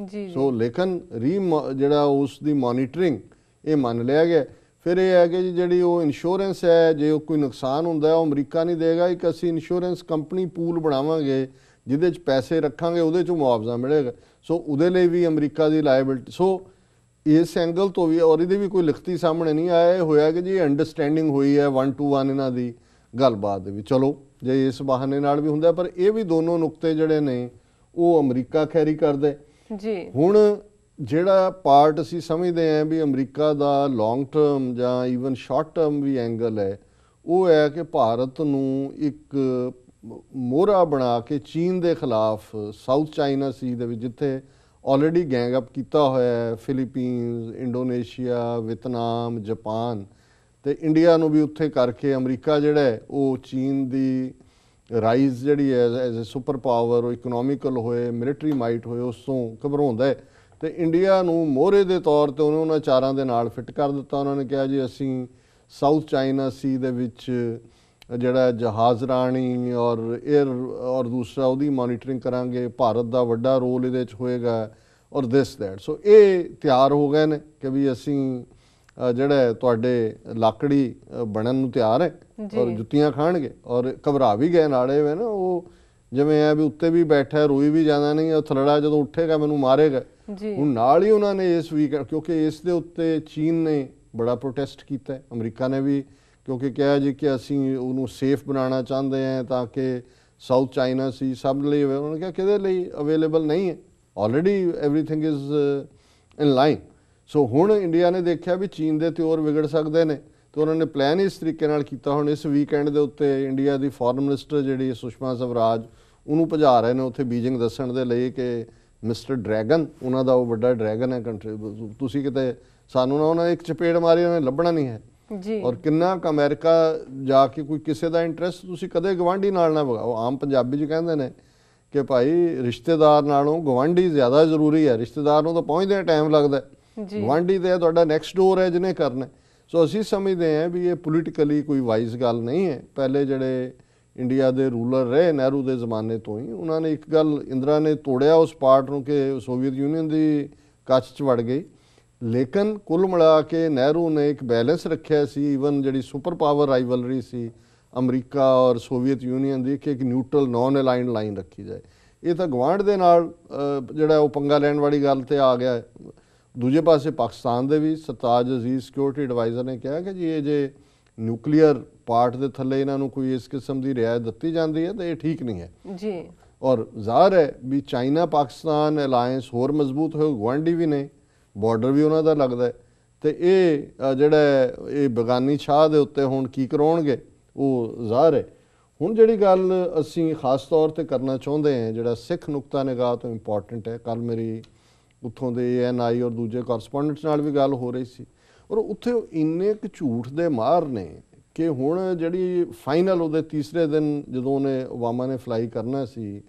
ਸੋ ਲੇਕਿਨ ਜਿਹੜਾ ਉਸ ਦੀ ਮੋਨੀਟਰਿੰਗ ਇਹ ਮੰਨ ਲਿਆ ਗਿਆ। ਫਿਰ ਇਹ ਹੈ ਕਿ ਜੀ ਜਿਹੜੀ ਉਹ ਇੰਸ਼ੋਰੈਂਸ ਹੈ, ਜੇ ਕੋਈ ਨੁਕਸਾਨ ਹੁੰਦਾ ਉਹ ਅਮਰੀਕਾ ਨਹੀਂ ਦੇਗਾ, ਇੱਕ ਅਸੀਂ ਇੰਸ਼ੋਰੈਂਸ ਕੰਪਨੀ ਪੂਲ ਬਣਾਵਾਂਗੇ ਜਿਹਦੇ 'ਚ ਪੈਸੇ ਰੱਖਾਂਗੇ, ਉਹਦੇ 'ਚੋਂ ਮੁਆਵਜ਼ਾ ਮਿਲੇਗਾ। ਸੋ ਉਹਦੇ ਲਈ ਵੀ ਅਮਰੀਕਾ ਦੀ ਲਾਇਬਿਲਟੀ। ਸੋ ਇਸ ਐਂਗਲ ਤੋਂ ਵੀ, ਔਰ ਇਹਦੇ ਵੀ ਕੋਈ ਲਿਖਤੀ ਸਾਹਮਣੇ ਨਹੀਂ ਆਇਆ, ਇਹ ਹੋਇਆ ਕਿ ਜੀ ਅੰਡਰਸਟੈਂਡਿੰਗ ਹੋਈ ਹੈ 1 to 1 ਇਹਨਾਂ ਦੀ ਗੱਲਬਾਤ ਦੇ ਵਿੱਚ। ਚਲੋ ਜੇ ਇਸ ਬਹਾਨੇ ਨਾਲ ਵੀ ਹੁੰਦਾ, ਪਰ ਇਹ ਵੀ ਦੋਨੋਂ ਨੁਕਤੇ ਜਿਹੜੇ ਨੇ ਉਹ ਅਮਰੀਕਾ ਖੈਰੀ ਕਰਦੇ ਜੀ। ਹੁਣ ਜਿਹੜਾ ਪਾਰਟ ਅਸੀਂ ਸਮਝਦੇ ਹਾਂ ਵੀ ਅਮਰੀਕਾ ਦਾ ਲੌਂਗ ਟਰਮ ਜਾਂ ਈਵਨ ਸ਼ਾਰਟ ਟਰਮ ਵੀ ਐਂਗਲ ਹੈ, ਉਹ ਹੈ ਕਿ ਭਾਰਤ ਨੂੰ ਇੱਕ ਮੋਹਰਾ ਬਣਾ ਕੇ ਚੀਨ ਦੇ ਖਿਲਾਫ ਸਾਊਥ ਚਾਈਨਾ ਸੀ ਦੇ ਵਿੱਚ, ਜਿੱਥੇ ਆਲਰੇਡੀ ਗੈਂਗ ਅਪ ਕੀਤਾ ਹੋਇਆ ਹੈ ਫਿਲੀਪੀਨਸ, ਇੰਡੋਨੇਸ਼ੀਆ, ਵਿਤਨਾਮ, ਜਾਪਾਨ, ਤੇ ਇੰਡੀਆ ਨੂੰ ਵੀ ਉੱਥੇ ਕਰਕੇ ਅਮਰੀਕਾ ਜਿਹੜਾ ਹੈ ਉਹ ਚੀਨ ਦੀ ਰਾਈਜ਼ ਜਿਹੜੀ ਹੈ ਐਜ਼ ਅ ਸੁਪਰ ਪਾਵਰ, ਉਹ ਇਕਨੋਮਿਕਲ ਹੋਏ, ਮਿਲਟਰੀ ਮਾਈਟ ਹੋਏ, ਉਸ ਤੋਂ ਘਬਰਾਉਂਦਾ ਹੈ। ਤੇ ਇੰਡੀਆ ਨੂੰ ਮੋਹਰੇ ਦੇ ਤੌਰ ਤੇ ਉਹਨਾਂ ਚਾਰਾਂ ਦੇ ਨਾਲ ਫਿੱਟ ਕਰ ਦਿੱਤਾ। ਉਹਨਾਂ ਨੇ ਕਿਹਾ ਜੀ ਅਸੀਂ ਸਾਊਥ ਚਾਈਨਾ ਸੀ ਦੇ ਵਿੱਚ ਜਿਹੜਾ ਜਹਾਜ਼ ਰਾਣੀ ਔਰ 에ਅਰ ਔਰ ਦੂਸਰਾ ਉਹਦੀ ਮੋਨੀਟਰਿੰਗ ਕਰਾਂਗੇ, ਭਾਰਤ ਦਾ ਵੱਡਾ ਰੋਲ ਇਹਦੇ 'ਚ ਹੋਏਗਾ, ਔਰ ਦਿਸ ਦੈਟ। ਸੋ ਇਹ ਤਿਆਰ ਹੋ ਗਏ ਨੇ ਕਿ ਵੀ ਅਸੀਂ ਜਿਹੜਾ ਤੁਹਾਡੇ ਲਾਕੜੀ ਬਣਨ ਨੂੰ ਤਿਆਰ ਹੈ, ਔਰ ਜੁੱਤੀਆਂ ਖਾਣਗੇ, ਔਰ ਘਬਰਾ ਵੀ ਗਏ ਨਾਲੇ ਵੇ ਨਾ, ਉਹ ਜਿਵੇਂ ਹੈ ਵੀ ਉੱਤੇ ਵੀ ਬੈਠਾ, ਰੋਈ ਵੀ ਜਾਂਦਾ ਨਹੀਂ, ਉਹ ਥਲੜਾ ਜਦੋਂ ਉੱਠੇਗਾ ਮੈਨੂੰ ਮਾਰੇਗਾ। ਹੁਣ ਨਾਲ ਹੀ ਉਹਨਾਂ ਨੇ ਇਸ ਵੀਕ, ਕਿਉਂਕਿ ਇਸ ਦੇ ਉੱਤੇ ਚੀਨ ਨੇ ਬੜਾ ਪ੍ਰੋਟੈਸਟ ਕੀਤਾ, ਅਮਰੀਕਾ ਨੇ ਵੀ, ਕਿਉਂਕਿ ਕਿਹਾ ਜੀ ਕਿ ਅਸੀਂ ਉਹਨੂੰ ਸੇਫ ਬਣਾਉਣਾ ਚਾਹੁੰਦੇ ਹਾਂ ਤਾਂ ਕਿ ਸਾਊਥ ਚਾਈਨਾ ਸੀ ਸਭ ਲਈ। ਉਹਨਾਂ ਨੇ ਕਿਹਾ ਕਿਹਦੇ ਲਈ ਅਵੇਲੇਬਲ ਨਹੀਂ ਹੈ, already everything is in line. So ਹੁਣ ਇੰਡੀਆ ਨੇ ਦੇਖਿਆ ਵੀ ਚੀਨ ਦੇ ਤਿਉਰ ਵਿਗੜ ਸਕਦੇ ਨੇ, ਤੇ ਉਹਨਾਂ ਨੇ ਪਲਾਨ ਇਸ ਤਰੀਕੇ ਨਾਲ ਕੀਤਾ। ਹੁਣ ਇਸ ਵੀਕਐਂਡ ਦੇ ਉੱਤੇ ਇੰਡੀਆ ਦੀ ਫੋਰਨ ਮਿਨਿਸਟਰ ਜਿਹੜੀ ਸੁਸ਼ਮਾ ਸਵਰਾਜ, ਉਹਨੂੰ ਭਜਾ ਰਹੇ ਨੇ ਉੱਥੇ ਬੀਜਿੰਗ ਦੱਸਣ ਦੇ ਲਈ ਕਿ ਮਿਸਟਰ ਡਰੈਗਨ, ਉਹਨਾਂ ਦਾ ਉਹ ਵੱਡਾ ਡਰੈਗਨ ਹੈ ਕੰਟਰੀ, ਤੁਸੀਂ ਕਿਤੇ ਸਾਨੂੰ ਨਾ ਉਹਨਾਂ ਇੱਕ ਚਪੇੜ ਮਾਰੀ ਉਹਨੇ ਲੱਭਣਾ ਨਹੀਂ ਹੈ। ਔਰ ਕਿੰਨਾ ਕੁ ਅਮਰੀਕਾ ਜਾ ਕੇ ਕੋਈ ਕਿਸੇ ਦਾ ਇੰਟਰਸਟ ਤੁਸੀਂ ਕਦੇ ਗਵਾਂਢੀ ਨਾਲ ਨਾ ਵਗਾਓ। ਆਮ ਪੰਜਾਬੀ 'ਚ ਕਹਿੰਦੇ ਨੇ ਕਿ ਭਾਈ ਰਿਸ਼ਤੇਦਾਰ ਨਾਲੋਂ ਗਵਾਂਢੀ ਜ਼ਿਆਦਾ ਜ਼ਰੂਰੀ ਹੈ। ਰਿਸ਼ਤੇਦਾਰ ਨੂੰ ਤਾਂ ਪਹੁੰਚਦੇ ਟਾਈਮ ਲੱਗਦਾ, ਗਵਾਂਢੀ ਤੇ ਤੁਹਾਡਾ ਨੈਕਸਟ ਡੋਰ ਹੈ ਜਿਹਨੇ ਕਰਨਾ। ਸੋ ਅਸੀਂ ਸਮਝਦੇ ਹਾਂ ਵੀ ਇਹ ਪੋਲੀਟੀਕਲੀ ਕੋਈ ਵਾਈਜ਼ ਗੱਲ ਨਹੀਂ ਹੈ। ਪਹਿਲੇ ਜਿਹੜੇ ਇੰਡੀਆ ਦੇ ਰੂਲਰ ਰਹੇ ਨਹਿਰੂ ਦੇ ਜ਼ਮਾਨੇ ਤੋਂ ਹੀ, ਉਹਨਾਂ ਨੇ ਇੱਕ ਗੱਲ, ਇੰਦਰਾ ਨੇ ਤੋੜਿਆ ਉਸ ਪਾਰਟ ਨੂੰ ਕਿ ਸੋਵੀਅਤ ਯੂਨੀਅਨ ਦੀ ਕੱਚ 'ਚ ਵੜ ਗਈ, ਲੇਕਿਨ ਕੁੱਲ ਮਿਲਾ ਕੇ ਨਹਿਰੂ ਨੇ ਇੱਕ ਬੈਲੈਂਸ ਰੱਖਿਆ ਸੀ। ਈਵਨ ਜਿਹੜੀ ਸੁਪਰ ਪਾਵਰ ਰਾਈਵਲਰੀ ਸੀ ਅਮਰੀਕਾ ਔਰ ਸੋਵੀਅਤ ਯੂਨੀਅਨ ਦੀ, ਕਿ ਇੱਕ ਨਿਊਟਰਲ ਨੌਨ ਅਲਾਈਨਡ ਲਾਈਨ ਰੱਖੀ ਜਾਏ। ਇਹ ਤਾਂ ਗਵਾਂਢ ਦੇ ਨਾਲ ਜਿਹੜਾ ਉਹ ਪੰਗਾ ਲੈਣ ਵਾਲੀ ਗੱਲ ਤੇ ਆ ਗਿਆ। ਦੂਜੇ ਪਾਸੇ ਪਾਕਿਸਤਾਨ ਦੇ ਵੀ ਸਰਤਾਜ ਅਜ਼ੀਜ਼ ਸਿਕਿਉਰਿਟੀ ਐਡਵਾਈਜ਼ਰ ਨੇ ਕਿਹਾ ਕਿ ਜੀ ਇਹ ਜੇ ਨਿਊਕਲੀਅਰ ਪਾਰਟ ਦੇ ਥੱਲੇ ਇਹਨਾਂ ਨੂੰ ਕੋਈ ਇਸ ਕਿਸਮ ਦੀ ਰਿਆਇਤ ਦਿੱਤੀ ਜਾਂਦੀ ਹੈ ਤਾਂ ਇਹ ਠੀਕ ਨਹੀਂ ਹੈ ਜੀ। ਔਰ ਜ਼ਾਹਰ ਹੈ ਵੀ ਚਾਈਨਾ ਪਾਕਿਸਤਾਨ ਅਲਾਇੰਸ ਹੋਰ ਮਜ਼ਬੂਤ ਹੋਏ, ਗੁਆਂਢੀ ਵੀ ਨੇ, ਬਾਰਡਰ ਵੀ ਉਹਨਾਂ ਦਾ ਲੱਗਦਾ ਹੈ, ਤੇ ਇਹ ਜਿਹੜਾ ਇਹ ਬੇਗਾਨੀ ਸ਼ਾਹ ਦੇ ਉੱਤੇ ਹੁਣ ਕੀ ਕਰਾਉਣਗੇ ਉਹ ਜ਼ਾਹਰ ਹੈ। ਹੁਣ ਜਿਹੜੀ ਗੱਲ ਅਸੀਂ ਖਾਸ ਤੌਰ ਤੇ ਕਰਨਾ ਚਾਹੁੰਦੇ ਹਾਂ, ਜਿਹੜਾ ਸਿੱਖ ਨੁਕਤਾ ਨਿਗਾਹ ਤੋਂ ਇੰਪੋਰਟੈਂਟ ਹੈ, ਕੱਲ ਮੇਰੀ ਉੱਥੋਂ ਦੇ ANI ਔਰ ਦੂਜੇ ਕੋਰਸਪੋਂਡੈਂਟਸ ਨਾਲ ਵੀ ਗੱਲ ਹੋ ਰਹੀ ਸੀ, ਔਰ ਉੱਥੇ ਇੰਨੇ ਕੁ ਝੂਠ ਦੇ ਮਾਰ ਨੇ ਕਿ ਹੁਣ ਜਿਹੜੀ ਫਾਈਨਲ ਉਹਦੇ ਤੀਸਰੇ ਦਿਨ ਜਦੋਂ ਉਹਨੇ ਓਬਾਮਾ ਨੇ ਫਲਾਈ ਕਰਨਾ ਸੀ,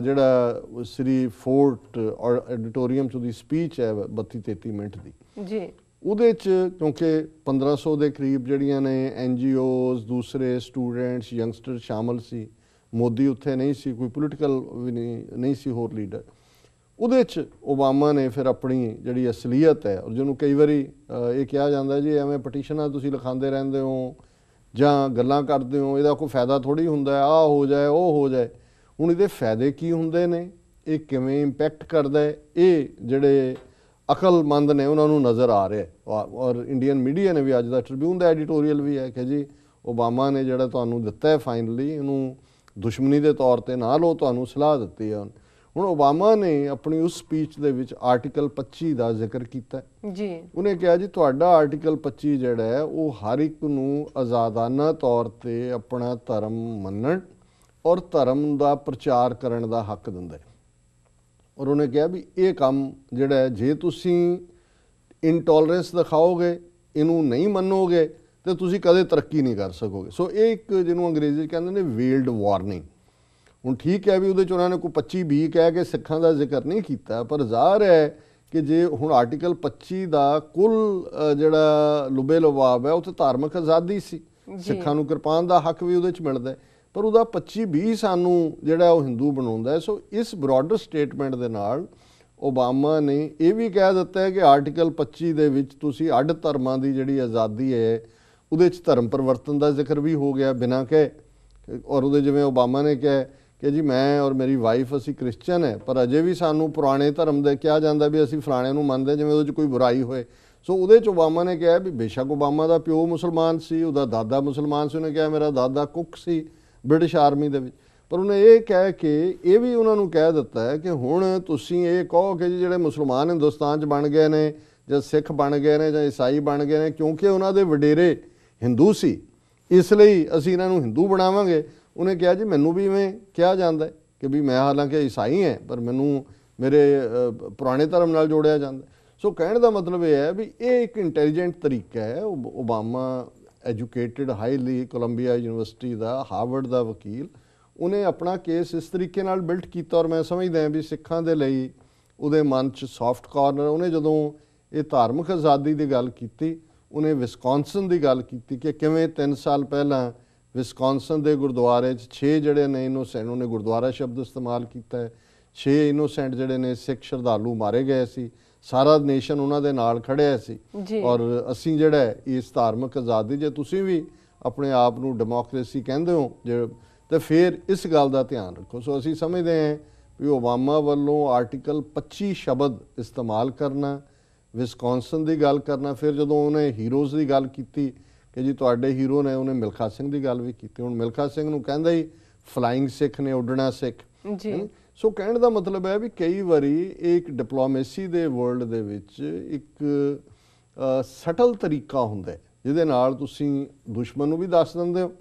ਜਿਹੜਾ ਸ੍ਰੀ ਫੋਰਟ ਆਡੀਟੋਰੀਅਮ 'ਚ ਉਹਦੀ ਸਪੀਚ ਹੈ 32-33 ਮਿੰਟ ਦੀ ਜੀ, ਉਹਦੇ 'ਚ ਕਿਉਂਕਿ 1500 ਦੇ ਕਰੀਬ ਜਿਹੜੀਆਂ ਨੇ NGOs, ਦੂਸਰੇ ਸਟੂਡੈਂਟਸ, ਯੰਗਸਟਰ ਸ਼ਾਮਲ ਸੀ। ਮੋਦੀ ਉੱਥੇ ਨਹੀਂ ਸੀ, ਕੋਈ ਪੋਲੀਟੀਕਲ ਵੀ ਨਹੀਂ ਸੀ ਹੋਰ ਲੀਡਰ। ਉਹਦੇ 'ਚ ਓਬਾਮਾ ਨੇ ਫਿਰ ਆਪਣੀ ਜਿਹੜੀ ਅਸਲੀਅਤ ਹੈ, ਔਰ ਜਿਹਨੂੰ ਕਈ ਵਾਰੀ ਇਹ ਕਿਹਾ ਜਾਂਦਾ ਜੀ ਐਵੇਂ ਪਟੀਸ਼ਨਾਂ ਤੁਸੀਂ ਲਿਖਾਉਂਦੇ ਰਹਿੰਦੇ ਹੋ ਜਾਂ ਗੱਲਾਂ ਕਰਦੇ ਹੋ, ਇਹਦਾ ਕੋਈ ਫਾਇਦਾ ਥੋੜ੍ਹੀ ਹੁੰਦਾ, ਆਹ ਹੋ ਜਾਏ ਉਹ ਹੋ ਜਾਏ। ਹੁਣ ਇਹਦੇ ਫਾਇਦੇ ਕੀ ਹੁੰਦੇ ਨੇ, ਇਹ ਕਿਵੇਂ ਇੰਪੈਕਟ ਕਰਦਾ ਹੈ, ਇਹ ਜਿਹੜੇ ਅਕਲਮੰਦ ਨੇ ਉਹਨਾਂ ਨੂੰ ਨਜ਼ਰ ਆ ਰਿਹਾ। ਔਰ ਇੰਡੀਅਨ ਮੀਡੀਆ ਨੇ ਵੀ ਅੱਜ ਦਾ ਟ੍ਰਿਬਿਊਨ ਦਾ ਐਡੀਟੋਰੀਅਲ ਵੀ ਹੈ ਕਿ ਜੀ ਓਬਾਮਾ ਨੇ ਜਿਹੜਾ ਤੁਹਾਨੂੰ ਦਿੱਤਾ ਹੈ ਫਾਈਨਲੀ, ਇਹਨੂੰ ਦੁਸ਼ਮਣੀ ਦੇ ਤੌਰ 'ਤੇ ਨਾ ਲਓ, ਤੁਹਾਨੂੰ ਸਲਾਹ ਦਿੱਤੀ ਹੈ। ਹੁਣ ਓਬਾਮਾ ਨੇ ਆਪਣੀ ਉਸ ਸਪੀਚ ਦੇ ਵਿੱਚ ਆਰਟੀਕਲ 25 ਦਾ ਜ਼ਿਕਰ ਕੀਤਾ ਜੀ। ਉਹਨੇ ਕਿਹਾ ਜੀ ਤੁਹਾਡਾ ਆਰਟੀਕਲ 25 ਜਿਹੜਾ ਹੈ ਉਹ ਹਰ ਇੱਕ ਨੂੰ ਆਜ਼ਾਦਾਨਾ ਤੌਰ 'ਤੇ ਆਪਣਾ ਧਰਮ ਮੰਨਣ ਔਰ ਧਰਮ ਦਾ ਪ੍ਰਚਾਰ ਕਰਨ ਦਾ ਹੱਕ ਦਿੰਦਾ ਹੈ। ਔਰ ਉਹਨੇ ਕਿਹਾ ਵੀ ਇਹ ਕੰਮ ਜਿਹੜਾ ਹੈ ਜੇ ਤੁਸੀਂ ਇਨਟੋਲਰੈਂਸ ਦਿਖਾਓਗੇ, ਇਹਨੂੰ ਨਹੀਂ ਮੰਨੋਗੇ, ਤੇ ਤੁਸੀਂ ਕਦੇ ਤਰੱਕੀ ਨਹੀਂ ਕਰ ਸਕੋਗੇ। ਸੋ ਇਹ ਇੱਕ ਜਿਹਨੂੰ ਅੰਗਰੇਜ਼ੀ 'ਚ ਕਹਿੰਦੇ ਨੇ ਵੇਲਡ ਵਾਰਨਿੰਗ। ਹੁਣ ਠੀਕ ਹੈ ਵੀ ਉਹਦੇ 'ਚ ਉਹਨਾਂ ਨੇ ਕੋਈ 25-20 ਕਹਿ ਕੇ ਸਿੱਖਾਂ ਦਾ ਜ਼ਿਕਰ ਨਹੀਂ ਕੀਤਾ, ਪਰ ਜ਼ਾਹਰ ਹੈ ਕਿ ਜੇ ਹੁਣ ਆਰਟੀਕਲ 25 ਦਾ ਕੁੱਲ ਜਿਹੜਾ ਲੁਬੇ ਲੁਬਾਬ ਹੈ ਉਹ ਤੇ ਧਾਰਮਿਕ ਆਜ਼ਾਦੀ ਸੀ, ਸਿੱਖਾਂ ਨੂੰ ਕਿਰਪਾਨ ਦਾ ਹੱਕ ਵੀ ਉਹਦੇ 'ਚ ਮਿਲਦਾ, ਪਰ ਉਹਦਾ 25-20 ਸਾਨੂੰ ਜਿਹੜਾ ਉਹ ਹਿੰਦੂ ਬਣਾਉਂਦਾ ਹੈ। ਸੋ ਇਸ ਬ੍ਰੌਡਰ ਸਟੇਟਮੈਂਟ ਦੇ ਨਾਲ ਓਬਾਮਾ ਨੇ ਇਹ ਵੀ ਕਹਿ ਦਿੱਤਾ ਹੈ ਕਿ ਆਰਟੀਕਲ 25 ਦੇ ਵਿੱਚ ਤੁਸੀਂ ਅੱਡ ਧਰਮਾਂ ਦੀ ਜਿਹੜੀ ਆਜ਼ਾਦੀ ਹੈ ਉਹਦੇ 'ਚ ਧਰਮ ਪਰਿਵਰਤਨ ਦਾ ਜ਼ਿਕਰ ਵੀ ਹੋ ਗਿਆ ਬਿਨਾਂ ਕਹੇ। ਔਰ ਉਹਦੇ ਜਿਵੇਂ ਓਬਾਮਾ ਨੇ ਕਿਹਾ ਕਿ ਜੀ ਮੈਂ ਔਰ ਮੇਰੀ ਵਾਈਫ ਅਸੀਂ ਕ੍ਰਿਸਚਨ ਹੈ, ਪਰ ਅਜੇ ਵੀ ਸਾਨੂੰ ਪੁਰਾਣੇ ਧਰਮ ਦੇ ਕਿਹਾ ਜਾਂਦਾ ਵੀ ਅਸੀਂ ਫਲਾਣੇ ਨੂੰ ਮੰਨਦੇ ਜਿਵੇਂ ਉਹਦੇ 'ਚ ਕੋਈ ਬੁਰਾਈ ਹੋਏ। ਸੋ ਉਹਦੇ 'ਚ ਓਬਾਮਾ ਨੇ ਕਿਹਾ ਵੀ ਬੇਸ਼ੱਕ ਓਬਾਮਾ ਦਾ ਪਿਓ ਮੁਸਲਮਾਨ ਸੀ, ਉਹਦਾ ਦਾਦਾ ਮੁਸਲਮਾਨ ਸੀ, ਉਹਨੇ ਕਿਹਾ ਮੇਰਾ ਦਾਦਾ ਕੁੱਕ ਸੀ ਬ੍ਰਿਟਿਸ਼ ਆਰਮੀ ਦੇ ਵਿੱਚ, ਪਰ ਉਹਨੇ ਇਹ ਕਹਿ ਕੇ ਇਹ ਵੀ ਉਹਨਾਂ ਨੂੰ ਕਹਿ ਦਿੱਤਾ ਹੈ ਕਿ ਹੁਣ ਤੁਸੀਂ ਇਹ ਕਹੋ ਕਿ ਜੀ ਜਿਹੜੇ ਮੁਸਲਮਾਨ ਹਿੰਦੁਸਤਾਨ 'ਚ ਬਣ ਗਏ ਨੇ ਜਾਂ ਸਿੱਖ ਬਣ ਗਏ ਨੇ ਜਾਂ ਈਸਾਈ ਬਣ ਗਏ ਨੇ ਕਿਉਂਕਿ ਉਹਨਾਂ ਦੇ ਵਡੇਰੇ ਹਿੰਦੂ ਸੀ, ਇਸ ਲਈ ਅਸੀਂ ਇਹਨਾਂ ਨੂੰ ਹਿੰਦੂ ਬਣਾਵਾਂਗੇ। ਉਹਨੇ ਕਿਹਾ ਜੀ ਮੈਨੂੰ ਵੀ ਇਵੇਂ ਕਿਹਾ ਜਾਂਦਾ ਹੈ ਕਿ ਵੀ ਮੈਂ ਹਾਲਾਂਕਿ ਈਸਾਈ ਹਾਂ ਪਰ ਮੈਨੂੰ ਮੇਰੇ ਪੁਰਾਣੇ ਧਰਮ ਨਾਲ ਜੋੜਿਆ ਜਾਂਦਾ। ਸੋ ਕਹਿਣ ਦਾ ਮਤਲਬ ਇਹ ਹੈ ਵੀ ਇਹ ਇੱਕ ਇੰਟੈਲੀਜੈਂਟ ਤਰੀਕਾ ਹੈ। Obama educated highly Columbia University ਦਾ, ਹਾਰਵਰਡ ਦਾ ਵਕੀਲ, ਉਹਨੇ ਆਪਣਾ ਕੇਸ ਇਸ ਤਰੀਕੇ ਨਾਲ ਬਿਲਟ ਕੀਤਾ। ਔਰ ਮੈਂ ਸਮਝਦਾ ਵੀ ਸਿੱਖਾਂ ਦੇ ਲਈ ਉਹਦੇ ਮਨ 'ਚ ਸੌਫਟ ਕਾਰਨਰ, ਉਹਨੇ ਜਦੋਂ ਇਹ ਧਾਰਮਿਕ ਆਜ਼ਾਦੀ ਦੀ ਗੱਲ ਕੀਤੀ, ਉਹਨੇ ਵਿਸਕੌਨਸਨ ਦੀ ਗੱਲ ਕੀਤੀ ਕਿ ਕਿਵੇਂ 3 ਸਾਲ ਪਹਿਲਾਂ ਵਿਸਕੌਨਸਨ ਦੇ ਗੁਰਦੁਆਰੇ 'ਚ 6 ਜਿਹੜੇ ਨੇ ਇਨੋਸੈਂਟ, ਉਹਨੇ ਗੁਰਦੁਆਰਾ ਸ਼ਬਦ ਇਸਤੇਮਾਲ ਕੀਤਾ ਹੈ, 6 ਇਨੋਸੈਂਟ ਜਿਹੜੇ ਨੇ ਸਿੱਖ ਸ਼ਰਧਾਲੂ ਮਾਰੇ ਗਏ ਸੀ, ਸਾਰਾ ਨੇਸ਼ਨ ਉਹਨਾਂ ਦੇ ਨਾਲ ਖੜਿਆ ਸੀ। ਔਰ ਅਸੀਂ ਜਿਹੜਾ ਇਸ ਧਾਰਮਿਕ ਆਜ਼ਾਦੀ, ਜੇ ਤੁਸੀਂ ਵੀ ਆਪਣੇ ਆਪ ਨੂੰ ਡੈਮੋਕ੍ਰੇਸੀ ਕਹਿੰਦੇ ਹੋ ਜੇ, ਤੇ ਫਿਰ ਇਸ ਗੱਲ ਦਾ ਧਿਆਨ ਰੱਖੋ। ਸੋ ਅਸੀਂ ਸਮਝਦੇ ਹਾਂ ਵੀ ਓਬਾਮਾ ਵੱਲੋਂ ਆਰਟੀਕਲ 25 ਸ਼ਬਦ ਇਸਤੇਮਾਲ ਕਰਨਾ, ਵਿਸਕੌਨਸਨ ਦੀ ਗੱਲ ਕਰਨਾ, ਫਿਰ ਜਦੋਂ ਉਹਨੇ ਹੀਰੋਜ਼ ਦੀ ਗੱਲ ਕੀਤੀ ਕਿ ਜੀ ਤੁਹਾਡੇ ਹੀਰੋ ਨੇ, ਉਹਨੇ ਮਿਲਖਾ ਸਿੰਘ ਦੀ ਗੱਲ ਵੀ ਕੀਤੀ। ਹੁਣ ਮਿਲਖਾ ਸਿੰਘ ਨੂੰ ਕਹਿੰਦਾ ਹੀ ਫਲਾਈਂਗ ਸਿੱਖ ਨੇ, ਉੱਡਣਾ ਸਿੱਖ ਜੀ। ਸੋ ਕਹਿਣ ਦਾ ਮਤਲਬ ਹੈ ਵੀ ਕਈ ਵਾਰੀ ਇੱਕ ਡਿਪਲੋਮੇਸੀ ਦੇ ਵਰਲਡ ਦੇ ਵਿੱਚ ਇੱਕ ਸਟਲ ਤਰੀਕਾ ਹੁੰਦਾ ਜਿਹਦੇ ਨਾਲ ਤੁਸੀਂ ਦੁਸ਼ਮਣ ਨੂੰ ਵੀ ਦੱਸ ਦਿੰਦੇ ਹੋ।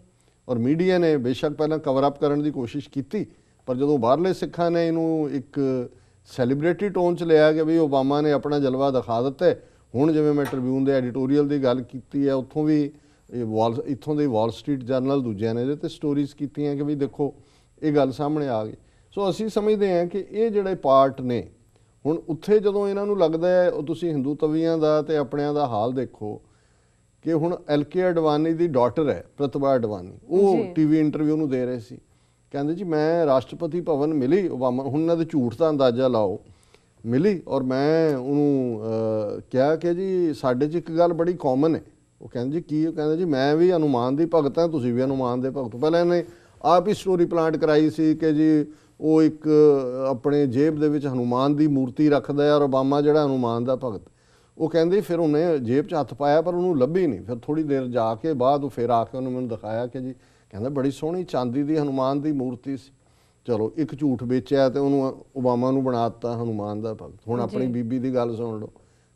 ਔਰ ਮੀਡੀਆ ਨੇ ਬੇਸ਼ੱਕ ਪਹਿਲਾਂ ਕਵਰ ਅਪ ਕਰਨ ਦੀ ਕੋਸ਼ਿਸ਼ ਕੀਤੀ, ਪਰ ਜਦੋਂ ਬਾਹਰਲੇ ਸਿੱਖਾਂ ਨੇ ਇਹਨੂੰ ਇੱਕ ਸੈਲੀਬ੍ਰਿਟੀ ਟੋਨ 'ਚ ਲਿਆ ਕਿ ਵੀ ਓਬਾਮਾ ਨੇ ਆਪਣਾ ਜਲਵਾ ਦਿਖਾ ਦਿੱਤਾ। ਹੁਣ ਜਿਵੇਂ ਮੈਂ ਟ੍ਰਿਬਿਊਨ ਦੇ ਐਡੀਟੋਰੀਅਲ ਦੀ ਗੱਲ ਕੀਤੀ ਹੈ, ਉੱਥੋਂ ਵੀ ਇੱਥੋਂ ਦੇ ਵਾਲ ਸਟਰੀਟ ਜਰਨਲ ਦੂਜਿਆਂ ਨੇ ਇਹਦੇ 'ਤੇ ਸਟੋਰੀਜ਼ ਕੀਤੀਆਂ ਕਿ ਵੀ ਦੇਖੋ ਇਹ ਗੱਲ ਸਾਹਮਣੇ ਆ ਗਈ। ਸੋ ਅਸੀਂ ਸਮਝਦੇ ਹਾਂ ਕਿ ਇਹ ਜਿਹੜੇ ਪਾਰਟ ਨੇ, ਹੁਣ ਉੱਥੇ ਜਦੋਂ ਇਹਨਾਂ ਨੂੰ ਲੱਗਦਾ ਹੈ, ਉਹ ਤੁਸੀਂ ਹਿੰਦੂ ਤਵੀਆਂ ਦਾ ਤੇ ਆਪਣਿਆਂ ਦਾ ਹਾਲ ਦੇਖੋ ਕਿ ਹੁਣ LK ਅਡਵਾਨੀ ਦੀ ਡਾਟਰ ਹੈ ਪ੍ਰਤਿਭਾ ਅਡਵਾਨੀ, ਉਹ TV ਇੰਟਰਵਿਊ ਨੂੰ ਦੇ ਰਹੇ ਸੀ, ਕਹਿੰਦੇ ਜੀ ਮੈਂ ਰਾਸ਼ਟਰਪਤੀ ਭਵਨ ਮਿਲੀ ਓਬਾਮਾ, ਹੁਣ ਇਹਨਾਂ ਦੇ ਝੂਠ ਦਾ ਅੰਦਾਜ਼ਾ ਲਾਓ, ਮਿਲੀ ਔਰ ਮੈਂ ਉਹਨੂੰ ਕਿਹਾ ਕਿ ਜੀ ਸਾਡੇ 'ਚ ਇੱਕ ਗੱਲ ਬੜੀ ਕਾਮਨ ਹੈ। ਉਹ ਕਹਿੰਦੇ ਜੀ ਕੀ? ਉਹ ਕਹਿੰਦੇ ਜੀ ਮੈਂ ਵੀ ਹਨੂਮਾਨ ਦੀ ਭਗਤ ਹਾਂ, ਤੁਸੀਂ ਵੀ ਹਨੂਮਾਨ ਦੇ ਭਗਤ ਹੋ। ਪਹਿਲਾਂ ਇਹਨੇ ਆਪ ਹੀ ਸਟੋਰੀ ਪਲਾਂਟ ਕਰਾਈ ਸੀ ਕਿ ਜੀ ਉਹ ਇੱਕ ਆਪਣੇ ਜੇਬ ਦੇ ਵਿੱਚ ਹਨੂਮਾਨ ਦੀ ਮੂਰਤੀ ਰੱਖਦਾ ਹੈ ਔਰ ਓਬਾਮਾ ਜਿਹੜਾ ਹਨੂਮਾਨ ਦਾ ਭਗਤ। ਉਹ ਕਹਿੰਦੇ ਫਿਰ ਉਹਨੇ ਜੇਬ 'ਚ ਹੱਥ ਪਾਇਆ ਪਰ ਉਹਨੂੰ ਲੱਭੀ ਨਹੀਂ। ਫਿਰ ਥੋੜ੍ਹੀ ਦੇਰ ਜਾ ਕੇ ਬਾਅਦ ਉਹ ਫਿਰ ਆ ਕੇ ਉਹਨੇ ਮੈਨੂੰ ਦਿਖਾਇਆ ਕਿ ਜੀ ਕਹਿੰਦਾ ਬੜੀ ਸੋਹਣੀ ਚਾਂਦੀ ਦੀ ਹਨੂਮਾਨ ਦੀ ਮੂਰਤੀ ਸੀ। ਚਲੋ ਇੱਕ ਝੂਠ ਵੇਚਿਆ ਤੇ ਉਹਨੂੰ ਓਬਾਮਾ ਨੂੰ ਬਣਾ ਦਿੱਤਾ ਹਨੂਮਾਨ ਦਾ ਭਗਤ। ਹੁਣ ਆਪਣੀ ਬੀਬੀ ਦੀ ਗੱਲ ਸੁਣ ਲਓ,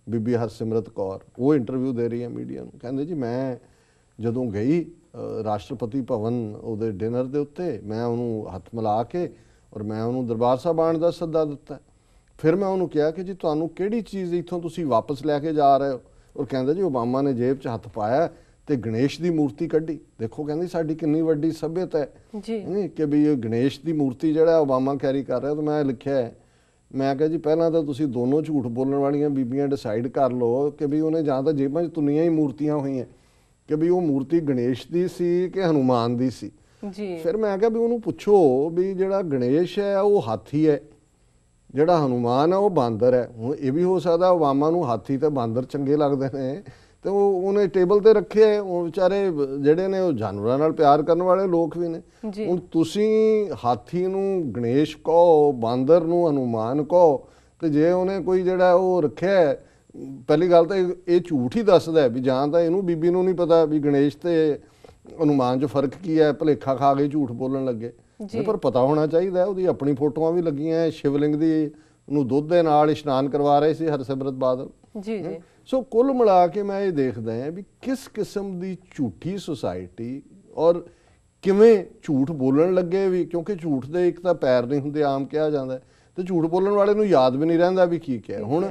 ਬੀਬੀ ਹਰਸਿਮਰਤ ਕੌਰ, ਉਹ ਇੰਟਰਵਿਊ ਦੇ ਰਹੀ ਹੈ ਮੀਡੀਆ ਨੂੰ, ਕਹਿੰਦੇ ਜੀ ਮੈਂ ਜਦੋਂ ਗਈ ਰਾਸ਼ਟਰਪਤੀ ਭਵਨ ਉਹਦੇ ਡਿਨਰ ਦੇ ਉੱਤੇ, ਮੈਂ ਉਹਨੂੰ ਹੱਥ ਮਿਲਾ ਕੇ ਔਰ ਮੈਂ ਉਹਨੂੰ ਦਰਬਾਰ ਸਾਹਿਬ ਆਉਣ ਦਾ ਸੱਦਾ ਦਿੱਤਾ। ਫਿਰ ਮੈਂ ਉਹਨੂੰ ਕਿਹਾ ਕਿ ਜੀ ਤੁਹਾਨੂੰ ਕਿਹੜੀ ਚੀਜ਼ ਇੱਥੋਂ ਤੁਸੀਂ ਵਾਪਸ ਲੈ ਕੇ ਜਾ ਰਹੇ ਹੋ? ਔਰ ਕਹਿੰਦਾ ਜੀ ਓਬਾਮਾ ਨੇ ਜੇਬ 'ਚ ਹੱਥ ਪਾਇਆ ਤੇ ਗਣੇਸ਼ ਦੀ ਮੂਰਤੀ ਕੱਢੀ। ਦੇਖੋ ਕਹਿੰਦੀ ਸਾਡੀ ਕਿੰਨੀ ਵੱਡੀ ਸਭਿਅਤਾ ਹੈ ਜੀ ਨਹੀਂ ਕਿ ਵੀ ਇਹ ਗਣੇਸ਼ ਦੀ ਮੂਰਤੀ ਜਿਹੜਾ ਓਬਾਮਾ ਕੈਰੀ ਕਰ ਰਿਹਾ। ਤਾਂ ਮੈਂ ਲਿਖਿਆ ਹੈ, ਮੈਂ ਕਿਹਾ ਜੀ ਪਹਿਲਾਂ ਤਾਂ ਤੁਸੀਂ ਦੋਨੋਂ ਝੂਠ ਬੋਲਣ ਵਾਲੀਆਂ ਬੀਬੀਆਂ ਡਿਸਾਈਡ ਕਰ ਲਓ ਕਿ ਵੀ ਉਹਨੇ ਜਾਂ ਤਾਂ ਜੇਬਾਂ 'ਚ ਤੁੰਨੀਆਂ ਹੀ ਮੂਰਤੀਆਂ ਹੋਈਆਂ ਕਿ ਵੀ ਉਹ ਮੂਰਤੀ ਗਣੇਸ਼ ਦੀ ਸੀ ਕਿ ਹਨੂਮਾਨ ਦੀ ਸੀ। ਜੀ ਫਿਰ ਮੈਂ ਕਿਹਾ ਵੀ ਉਹਨੂੰ ਪੁੱਛੋ ਵੀ ਜਿਹੜਾ ਗਣੇਸ਼ ਹੈ ਉਹ ਹਾਥੀ ਹੈ, ਜਿਹੜਾ ਹਨੂਮਾਨ ਹੈ ਉਹ ਬਾਂਦਰ ਹੈ। ਹੁਣ ਇਹ ਵੀ ਹੋ ਸਕਦਾ ਓਬਾਮਾ ਨੂੰ ਹਾਥੀ ਤੇ ਬਾਂਦਰ ਚੰਗੇ ਲੱਗਦੇ ਨੇ ਤੇ ਉਹਨੇ ਟੇਬਲ ਤੇ ਰੱਖੇ। ਉਹ ਵਿਚਾਰੇ ਜਿਹੜੇ ਨੇ ਉਹ ਜਾਨਵਰਾਂ ਨਾਲ ਪਿਆਰ ਕਰਨ ਵਾਲੇ ਲੋਕ ਵੀ ਨੇ। ਜੀ ਹੁਣ ਤੁਸੀਂ ਹਾਥੀ ਨੂੰ ਗਣੇਸ਼ ਕਹੋ, ਬਾਂਦਰ ਨੂੰ ਹਨੂਮਾਨ ਕਹੋ, ਤੇ ਜੇ ਉਹਨੇ ਕੋਈ ਜਿਹੜਾ ਉਹ ਰੱਖਿਆ ਹੈ, ਪਹਿਲੀ ਗੱਲ ਤਾਂ ਇਹ ਝੂਠ ਹੀ ਦੱਸਦਾ ਵੀ ਜਾਂ ਤਾਂ ਇਹਨੂੰ ਬੀਬੀ ਨੂੰ ਨਹੀਂ ਪਤਾ ਵੀ ਗਣੇਸ਼ ਤੇ ਹਨੂਮਾਨ 'ਚ ਫਰਕ ਕੀ ਹੈ, ਭੁਲੇਖਾ ਖਾ ਕੇ ਝੂਠ ਬੋਲਣ ਲੱਗੇ। ਪਰ ਪਤਾ ਹੋਣਾ ਚਾਹੀਦਾ। ਉਹਦੀ ਆਪਣੀ ਫੋਟੋਆਂ ਵੀ ਲੱਗੀਆਂ ਸ਼ਿਵਲਿੰਗ ਦੀ, ਉਹਨੂੰ ਦੁੱਧ ਦੇ ਨਾਲ ਇਸ਼ਨਾਨ ਕਰਵਾ ਰਹੇ ਸੀ ਹਰਸਿਮਰਤ ਬਾਦਲ। ਜੀ ਜੀ ਸੋ ਕੁੱਲ ਮਿਲਾ ਕੇ ਮੈਂ ਇਹ ਦੇਖਦਾ ਹਾਂ ਵੀ ਕਿਸ ਕਿਸਮ ਦੀ ਝੂਠੀ ਸੁਸਾਇਟੀ ਔਰ ਕਿਵੇਂ ਝੂਠ ਬੋਲਣ ਲੱਗੇ ਵੀ, ਕਿਉਂਕਿ ਝੂਠ ਦੇ ਇੱਕ ਤਾਂ ਪੈਰ ਨਹੀਂ ਹੁੰਦੇ ਆਮ ਕਿਹਾ ਜਾਂਦਾ, ਤੇ ਝੂਠ ਬੋਲਣ ਵਾਲੇ ਨੂੰ ਯਾਦ ਵੀ ਨਹੀਂ ਰਹਿੰਦਾ ਵੀ ਕੀ ਕਿਹਾ। ਹੁਣ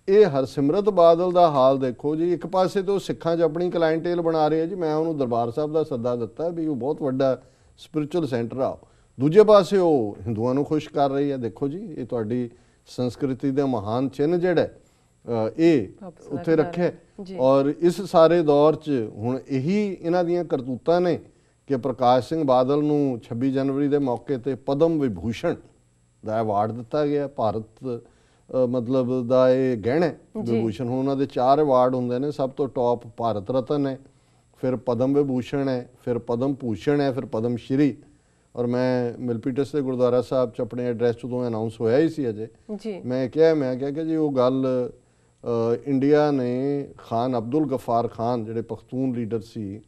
ਇਹ ਹਰਸਿਮਰਤ ਬਾਦਲ ਦਾ ਹਾਲ ਦੇਖੋ ਜੀ, ਇੱਕ ਪਾਸੇ ਤੋਂ ਸਿੱਖਾਂ 'ਚ ਆਪਣੀ ਕਲਾਇੰਟੇਲ ਬਣਾ ਰਹੇ ਆ ਜੀ, ਮੈਂ ਉਹਨੂੰ ਦਰਬਾਰ ਸਾਹਿਬ ਦਾ ਸੱਦਾ ਦਿੱਤਾ ਵੀ ਉਹ ਬਹੁਤ ਵੱਡਾ ਸਪਿਰਿਚੁਅਲ ਸੈਂਟਰ ਆ। ਦੂਜੇ ਪਾਸੇ ਉਹ ਹਿੰਦੂਆਂ ਨੂੰ ਖੁਸ਼ ਕਰ ਰਹੀ ਹੈ। ਦੇਖੋ ਜੀ ਇਹ ਤੁਹਾਡੀ ਸੰਸਕ੍ਰਿਤੀ ਦਾ ਮਹਾਨ ਚਿੰਨ੍ਹ ਜਿਹੜਾ ਇਹ ਉੱਥੇ ਰੱਖਿਆ। ਔਰ ਇਸ ਸਾਰੇ ਦੌਰ 'ਚ ਹੁਣ ਇਹੀ ਇਹਨਾਂ ਦੀਆਂ ਕਰਤੂਤਾਂ ਨੇ ਕਿ ਪ੍ਰਕਾਸ਼ ਸਿੰਘ ਬਾਦਲ ਨੂੰ 26 ਜਨਵਰੀ ਦੇ ਮੌਕੇ ਤੇ ਪਦਮ ਵਿਭੂਸ਼ਣ ਦਾ ਅਵਾਰਡ ਦਿੱਤਾ ਗਿਆ। ਭਾਰਤ ਮਤਲਬ ਦਾ ਇਹ ਗਹਿਣਾ ਵਿਭੂਸ਼ਣ। ਹੁਣ ਉਹਨਾਂ ਦੇ 4 ਅਵਾਰਡ ਹੁੰਦੇ ਨੇ, ਸਭ ਤੋਂ ਟੌਪ ਭਾਰਤ ਰਤਨ ਹੈ, ਫਿਰ ਪਦਮ ਵਿਭੂਸ਼ਣ ਹੈ, ਫਿਰ ਪਦਮ ਭੂਸ਼ਣ ਹੈ, ਫਿਰ ਪਦਮ ਸ਼੍ਰੀ। ਔਰ ਮੈਂ ਮਿਲਪੀਟਸ ਦੇ ਗੁਰਦੁਆਰਾ ਸਾਹਿਬ 'ਚ ਆਪਣੇ ਐਡਰੈਸ 'ਚ ਉਦੋਂ ਅਨਾਊਂਸ ਹੋਇਆ ਹੀ ਸੀ ਅਜੇ, ਮੈਂ ਕਿਹਾ ਕਿ ਜੀ ਉਹ ਗੱਲ ਇੰਡੀਆ ਨੇ ਖਾਨ ਅਬਦੁਲ ਗਫਾਰ ਖਾਨ ਜਿਹੜੇ ਪਖਤੂਨ ਲੀਡਰ ਸੀ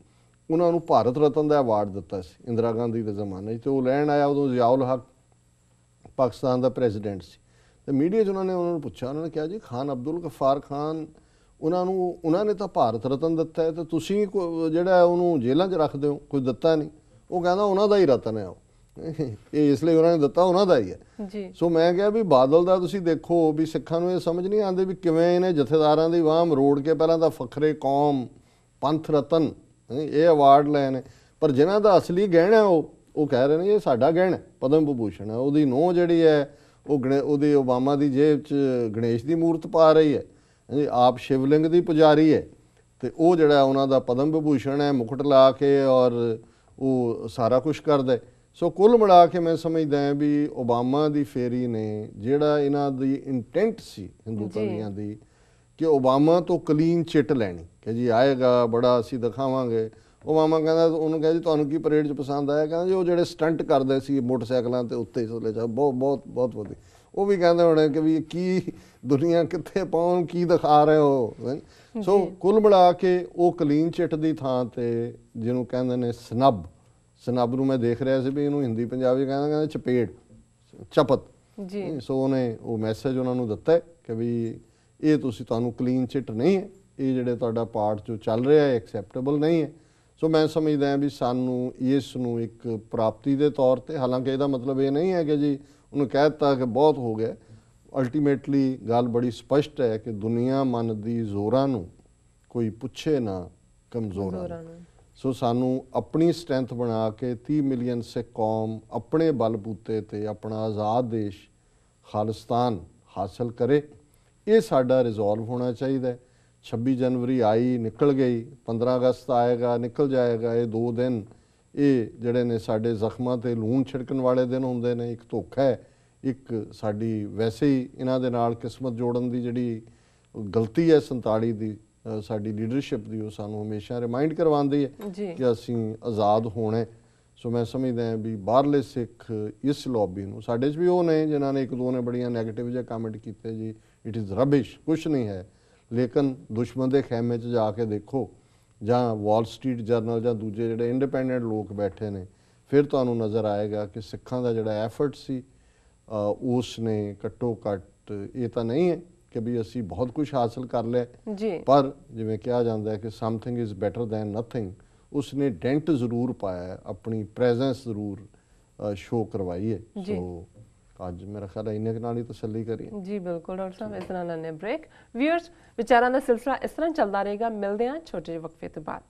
ਉਹਨਾਂ ਨੂੰ ਭਾਰਤ ਰਤਨ ਦਾ ਅਵਾਰਡ ਦਿੱਤਾ ਸੀ ਇੰਦਰਾ ਗਾਂਧੀ ਦੇ ਜ਼ਮਾਨੇ 'ਚ, ਤੇ ਉਹ ਲੈਣ ਆਇਆ ਉਦੋਂ ਜ਼ਿਆਉਲ ਹਕ ਪਾਕਿਸਤਾਨ ਦਾ ਪ੍ਰੈਜ਼ੀਡੈਂਟ ਸੀ। ਤੇ ਮੀਡੀਆ 'ਚ ਉਹਨਾਂ ਨੂੰ ਪੁੱਛਿਆ, ਉਹਨਾਂ ਨੇ ਕਿਹਾ ਜੀ ਖਾਨ ਅਬਦੁਲ ਗਫਾਰ ਖਾਨ ਉਹਨਾਂ ਨੇ ਤਾਂ ਭਾਰਤ ਰਤਨ ਦਿੱਤਾ ਹੈ ਤੇ ਤੁਸੀਂ ਜਿਹੜਾ ਉਹਨੂੰ ਜੇਲ੍ਹਾਂ 'ਚ ਰੱਖਦੇ ਹੋ, ਕੋਈ ਦਿੱਤਾ ਨਹੀਂ। ਉਹ ਕਹਿੰਦਾ ਉਹਨਾਂ ਦਾ ਹੀ ਰਤਨ ਹੈ ਉਹ, ਇਹ ਇਸ ਲਈ ਉਹਨਾਂ ਨੇ ਦਿੱਤਾ ਉਹਨਾਂ ਦਾ ਹੀ ਹੈ ਜੀ। ਸੋ ਮੈਂ ਕਿਹਾ ਵੀ ਬਾਦਲ ਦਾ ਤੁਸੀਂ ਦੇਖੋ ਵੀ ਸਿੱਖਾਂ ਨੂੰ ਇਹ ਸਮਝ ਨਹੀਂ ਆਉਂਦੀ ਵੀ ਕਿਵੇਂ ਇਹਨੇ ਜਥੇਦਾਰਾਂ ਦੀ ਵਾਹ ਮਰੋੜ ਕੇ ਪਹਿਲਾਂ ਤਾਂ ਫਖਰੇ ਕੌਮ, ਪੰਥ ਰਤਨ ਇਹ ਅਵਾਰਡ ਲਏ ਨੇ, ਪਰ ਜਿਨ੍ਹਾਂ ਦਾ ਅਸਲੀ ਗਹਿਣਾ ਉਹ ਕਹਿ ਰਹੇ ਨੇ ਇਹ ਸਾਡਾ ਗਹਿਣਾ ਪਦਮ ਵਿਭੂਸ਼ਣ ਹੈ। ਉਹਦੀ ਨੂੰਹ ਜਿਹੜੀ ਹੈ ਉਹਦੀ ਓਬਾਮਾ ਦੀ ਜੇਬ 'ਚ ਗਣੇਸ਼ ਦੀ ਮੂਰਤ ਪਾ ਰਹੀ ਹੈ, ਆਪ ਸ਼ਿਵਲਿੰਗ ਦੀ ਪੁਜਾਰੀ ਹੈ, ਤੇ ਉਹ ਜਿਹੜਾ ਉਹਨਾਂ ਦਾ ਪਦਮ ਵਿਭੂਸ਼ਣ ਹੈ, ਮੁਕਟ ਲਾ ਕੇ ਔਰ ਉਹ ਸਾਰਾ ਕੁਛ ਕਰਦਾ। ਸੋ ਕੁੱਲ ਮਿਲਾ ਕੇ ਮੈਂ ਸਮਝਦਾ ਹਾਂ ਵੀ ਓਬਾਮਾ ਦੀ ਫੇਰੀ ਨੇ ਜਿਹੜਾ ਇਹਨਾਂ ਦੀ ਇੰਟੈਂਟ ਸੀ ਹਿੰਦੂ ਕਵੀਆਂ ਦੀ ਕਿ ਓਬਾਮਾ ਤੋਂ ਕਲੀਨ ਚਿੱਟ ਲੈਣੀ ਕਿ ਜੀ ਆਏਗਾ ਬੜਾ ਅਸੀਂ ਦਿਖਾਵਾਂਗੇ। ਓਬਾਮਾ ਕਹਿੰਦਾ, ਉਹਨੂੰ ਕਹਿੰਦਾ ਜੀ ਤੁਹਾਨੂੰ ਕੀ ਪਰੇਡ 'ਚ ਪਸੰਦ ਆਇਆ? ਕਹਿੰਦਾ ਜੀ ਉਹ ਜਿਹੜੇ ਸਟੰਟ ਕਰਦੇ ਸੀ ਮੋਟਰਸਾਈਕਲਾਂ ਤੇ ਉੱਤੇ ਸੋਲੇ ਜਾ ਬਹੁਤ ਵਧੀਆ। ਉਹ ਵੀ ਕਹਿੰਦੇ ਹੋਣੇ ਕਿ ਵੀ ਕੀ ਦੁਨੀਆ ਕਿੱਥੇ ਪਹੁੰਚ, ਕੀ ਦਿਖਾ ਰਹੇ ਹੋ। ਸੋ ਕੁੱਲ ਮਿਲਾ ਕੇ ਉਹ ਕਲੀਨ ਚਿੱਟ ਦੀ ਥਾਂ ਤੇ ਜਿਹਨੂੰ ਕਹਿੰਦੇ ਨੇ ਸਨੱਬ ਨੂੰ ਮੈਂ ਦੇਖ ਰਿਹਾ ਸੀ ਵੀ ਇਹਨੂੰ ਹਿੰਦੀ ਪੰਜਾਬੀ ਕਹਿੰਦਾ ਚਪੇੜ, ਚਪਤ ਜੀ। ਸੋ ਉਹਨੇ ਉਹ ਮੈਸੇਜ ਉਹਨਾਂ ਨੂੰ ਦਿੱਤਾ ਕਿ ਵੀ ਇਹ ਤੁਹਾਨੂੰ ਕਲੀਨ ਚਿੱਟ ਨਹੀਂ ਹੈ, ਇਹ ਜਿਹੜੇ ਤੁਹਾਡਾ ਪਾਰਟ ਜੋ ਚੱਲ ਰਿਹਾ ਹੈ ਐਕਸੈਪਟੇਬਲ ਨਹੀਂ ਹੈ। ਸੋ ਮੈਂ ਸਮਝਦਾ ਹਾਂ ਵੀ ਸਾਨੂੰ ਇਸ ਨੂੰ ਇੱਕ ਪ੍ਰਾਪਤੀ ਦੇ ਤੌਰ ਤੇ, ਹਾਲਾਂਕਿ ਇਹਦਾ ਮਤਲਬ ਇਹ ਨਹੀਂ ਹੈ ਕਿ ਜੀ ਉਹਨੂੰ ਕਹਿ ਦਿੱਤਾ ਕਿ ਬਹੁਤ ਹੋ ਗਿਆ। ਅਲਟੀਮੇਟਲੀ ਗੱਲ ਬੜੀ ਸਪਸ਼ਟ ਹੈ ਕਿ ਦੁਨੀਆ ਮੰਨਦੀ ਜ਼ੋਰਾਂ ਨੂੰ ਕੋਈ ਪੁੱਛੇ ਨਾ ਕਮਜ਼ੋਰਾਂ ਨੂੰ। ਸੋ ਸਾਨੂੰ ਆਪਣੀ ਸਟਰੈਂਥ ਬਣਾ ਕੇ 30 ਮਿਲੀਅਨ ਸਿੱਖ ਕੌਮ ਆਪਣੇ ਬਲਬੂਤੇ ਤੇ ਆਪਣਾ ਆਜ਼ਾਦ ਦੇਸ਼ ਖਾਲਿਸਤਾਨ ਹਾਸਲ ਕਰੇ, ਇਹ ਸਾਡਾ ਰਿਜ਼ੋਲਵ ਹੋਣਾ ਚਾਹੀਦਾ ਹੈ। 26 ਜਨਵਰੀ ਆਈ ਨਿਕਲ ਗਈ, 15 ਅਗਸਤ ਆਏਗਾ ਨਿਕਲ ਜਾਏਗਾ। ਇਹ 2 ਦਿਨ ਇਹ ਜਿਹੜੇ ਨੇ ਸਾਡੇ ਜ਼ਖਮਾਂ ਤੇ ਲੂਣ ਛਿੜਕਣ ਵਾਲੇ ਦਿਨ ਹੁੰਦੇ ਨੇ। ਇੱਕ ਧੋਖਾ ਹੈ, ਇੱਕ ਸਾਡੀ ਵੈਸੇ ਹੀ ਇਹਨਾਂ ਦੇ ਨਾਲ ਕਿਸਮਤ ਜੋੜਨ ਦੀ ਜਿਹੜੀ ਗਲਤੀ ਹੈ 47 ਦੀ ਸਾਡੀ ਲੀਡਰਸ਼ਿਪ ਦੀ, ਉਹ ਸਾਨੂੰ ਹਮੇਸ਼ਾ ਰਿਮਾਈਂਡ ਕਰਵਾਉਂਦੀ ਹੈ ਕਿ ਅਸੀਂ ਆਜ਼ਾਦ ਹੋਣਾ। ਸੋ ਮੈਂ ਸਮਝਦਾ ਹਾਂ ਵੀ ਬਾਹਰਲੇ ਸਿੱਖ ਇਸ ਲੌਬੀ ਨੂੰ, ਸਾਡੇ 'ਚ ਵੀ ਉਹ ਨੇ ਜਿਨ੍ਹਾਂ ਨੇ 1-2 ਨੇ ਬੜੀਆਂ ਨੈਗੇਟਿਵ ਜਿਹੇ ਕਮੈਂਟ ਕੀਤੇ ਜੀ ਇਟ ਇਜ਼ ਰਬਿਸ਼, ਕੁਛ ਨਹੀਂ ਹੈ। ਲੇਕਿਨ ਦੁਸ਼ਮਣ ਦੇ ਖੈਮੇ 'ਚ ਜਾ ਕੇ ਦੇਖੋ, ਜਾਂ ਵਾਲ ਸਟਰੀਟ ਜਰਨਲ ਜਾਂ ਦੂਜੇ ਜਿਹੜੇ ਇੰਡੀਪੈਂਡੈਂਟ ਲੋਕ ਬੈਠੇ ਨੇ, ਫਿਰ ਤੁਹਾਨੂੰ ਨਜ਼ਰ ਆਏਗਾ ਕਿ ਸਿੱਖਾਂ ਦਾ ਜਿਹੜਾ ਐਫਰਟ ਸੀ ਉਸ ਨੇ ਘੱਟੋ ਘੱਟ ਇਹ ਤਾਂ ਨਹੀਂ ਹੈ ਕਿ ਵੀ ਅਸੀਂ ਬਹੁਤ ਕੁਝ ਹਾਸਲ ਕਰ ਲਿਆ, ਪਰ ਜਿਵੇਂ ਕਿਹਾ ਜਾਂਦਾ ਹੈ ਕਿ something is better than nothing, ਉਸਨੇ ਡੈਂਟ ਜ਼ਰੂਰ ਪਾਇਆ, ਆਪਣੀ ਪ੍ਰੈਜ਼ੈਂਸ ਜ਼ਰੂਰ ਸ਼ੋ ਕਰਵਾਈ ਹੈ। ਸੋ ਅੱਜ ਮੇਰਾ ਖਿਆਲ ਹੈ ਇੰਨੇ ਨਾਲ ਹੀ ਤਸੱਲੀ ਕਰੀਏ ਜੀ। ਬਿਲਕੁਲ ਡਾਕਟਰ ਸਾਹਿਬ, ਇਸ ਤਰ੍ਹਾਂ ਲੈਣੇ ਬ੍ਰੇਕ। ਵਿਊਅਰਸ, ਵਿਚਾਰਾਂ ਦਾ ਸਿਲਸਿਲਾ ਇਸ ਤਰ੍ਹਾਂ ਚੱਲਦਾ ਰਹੇਗਾ। ਮਿਲਦੇ ਹਾਂ ਛੋਟੇ ਜਿਹੇ ਵਕਫੇ ਤੋਂ ਬਾਅਦ।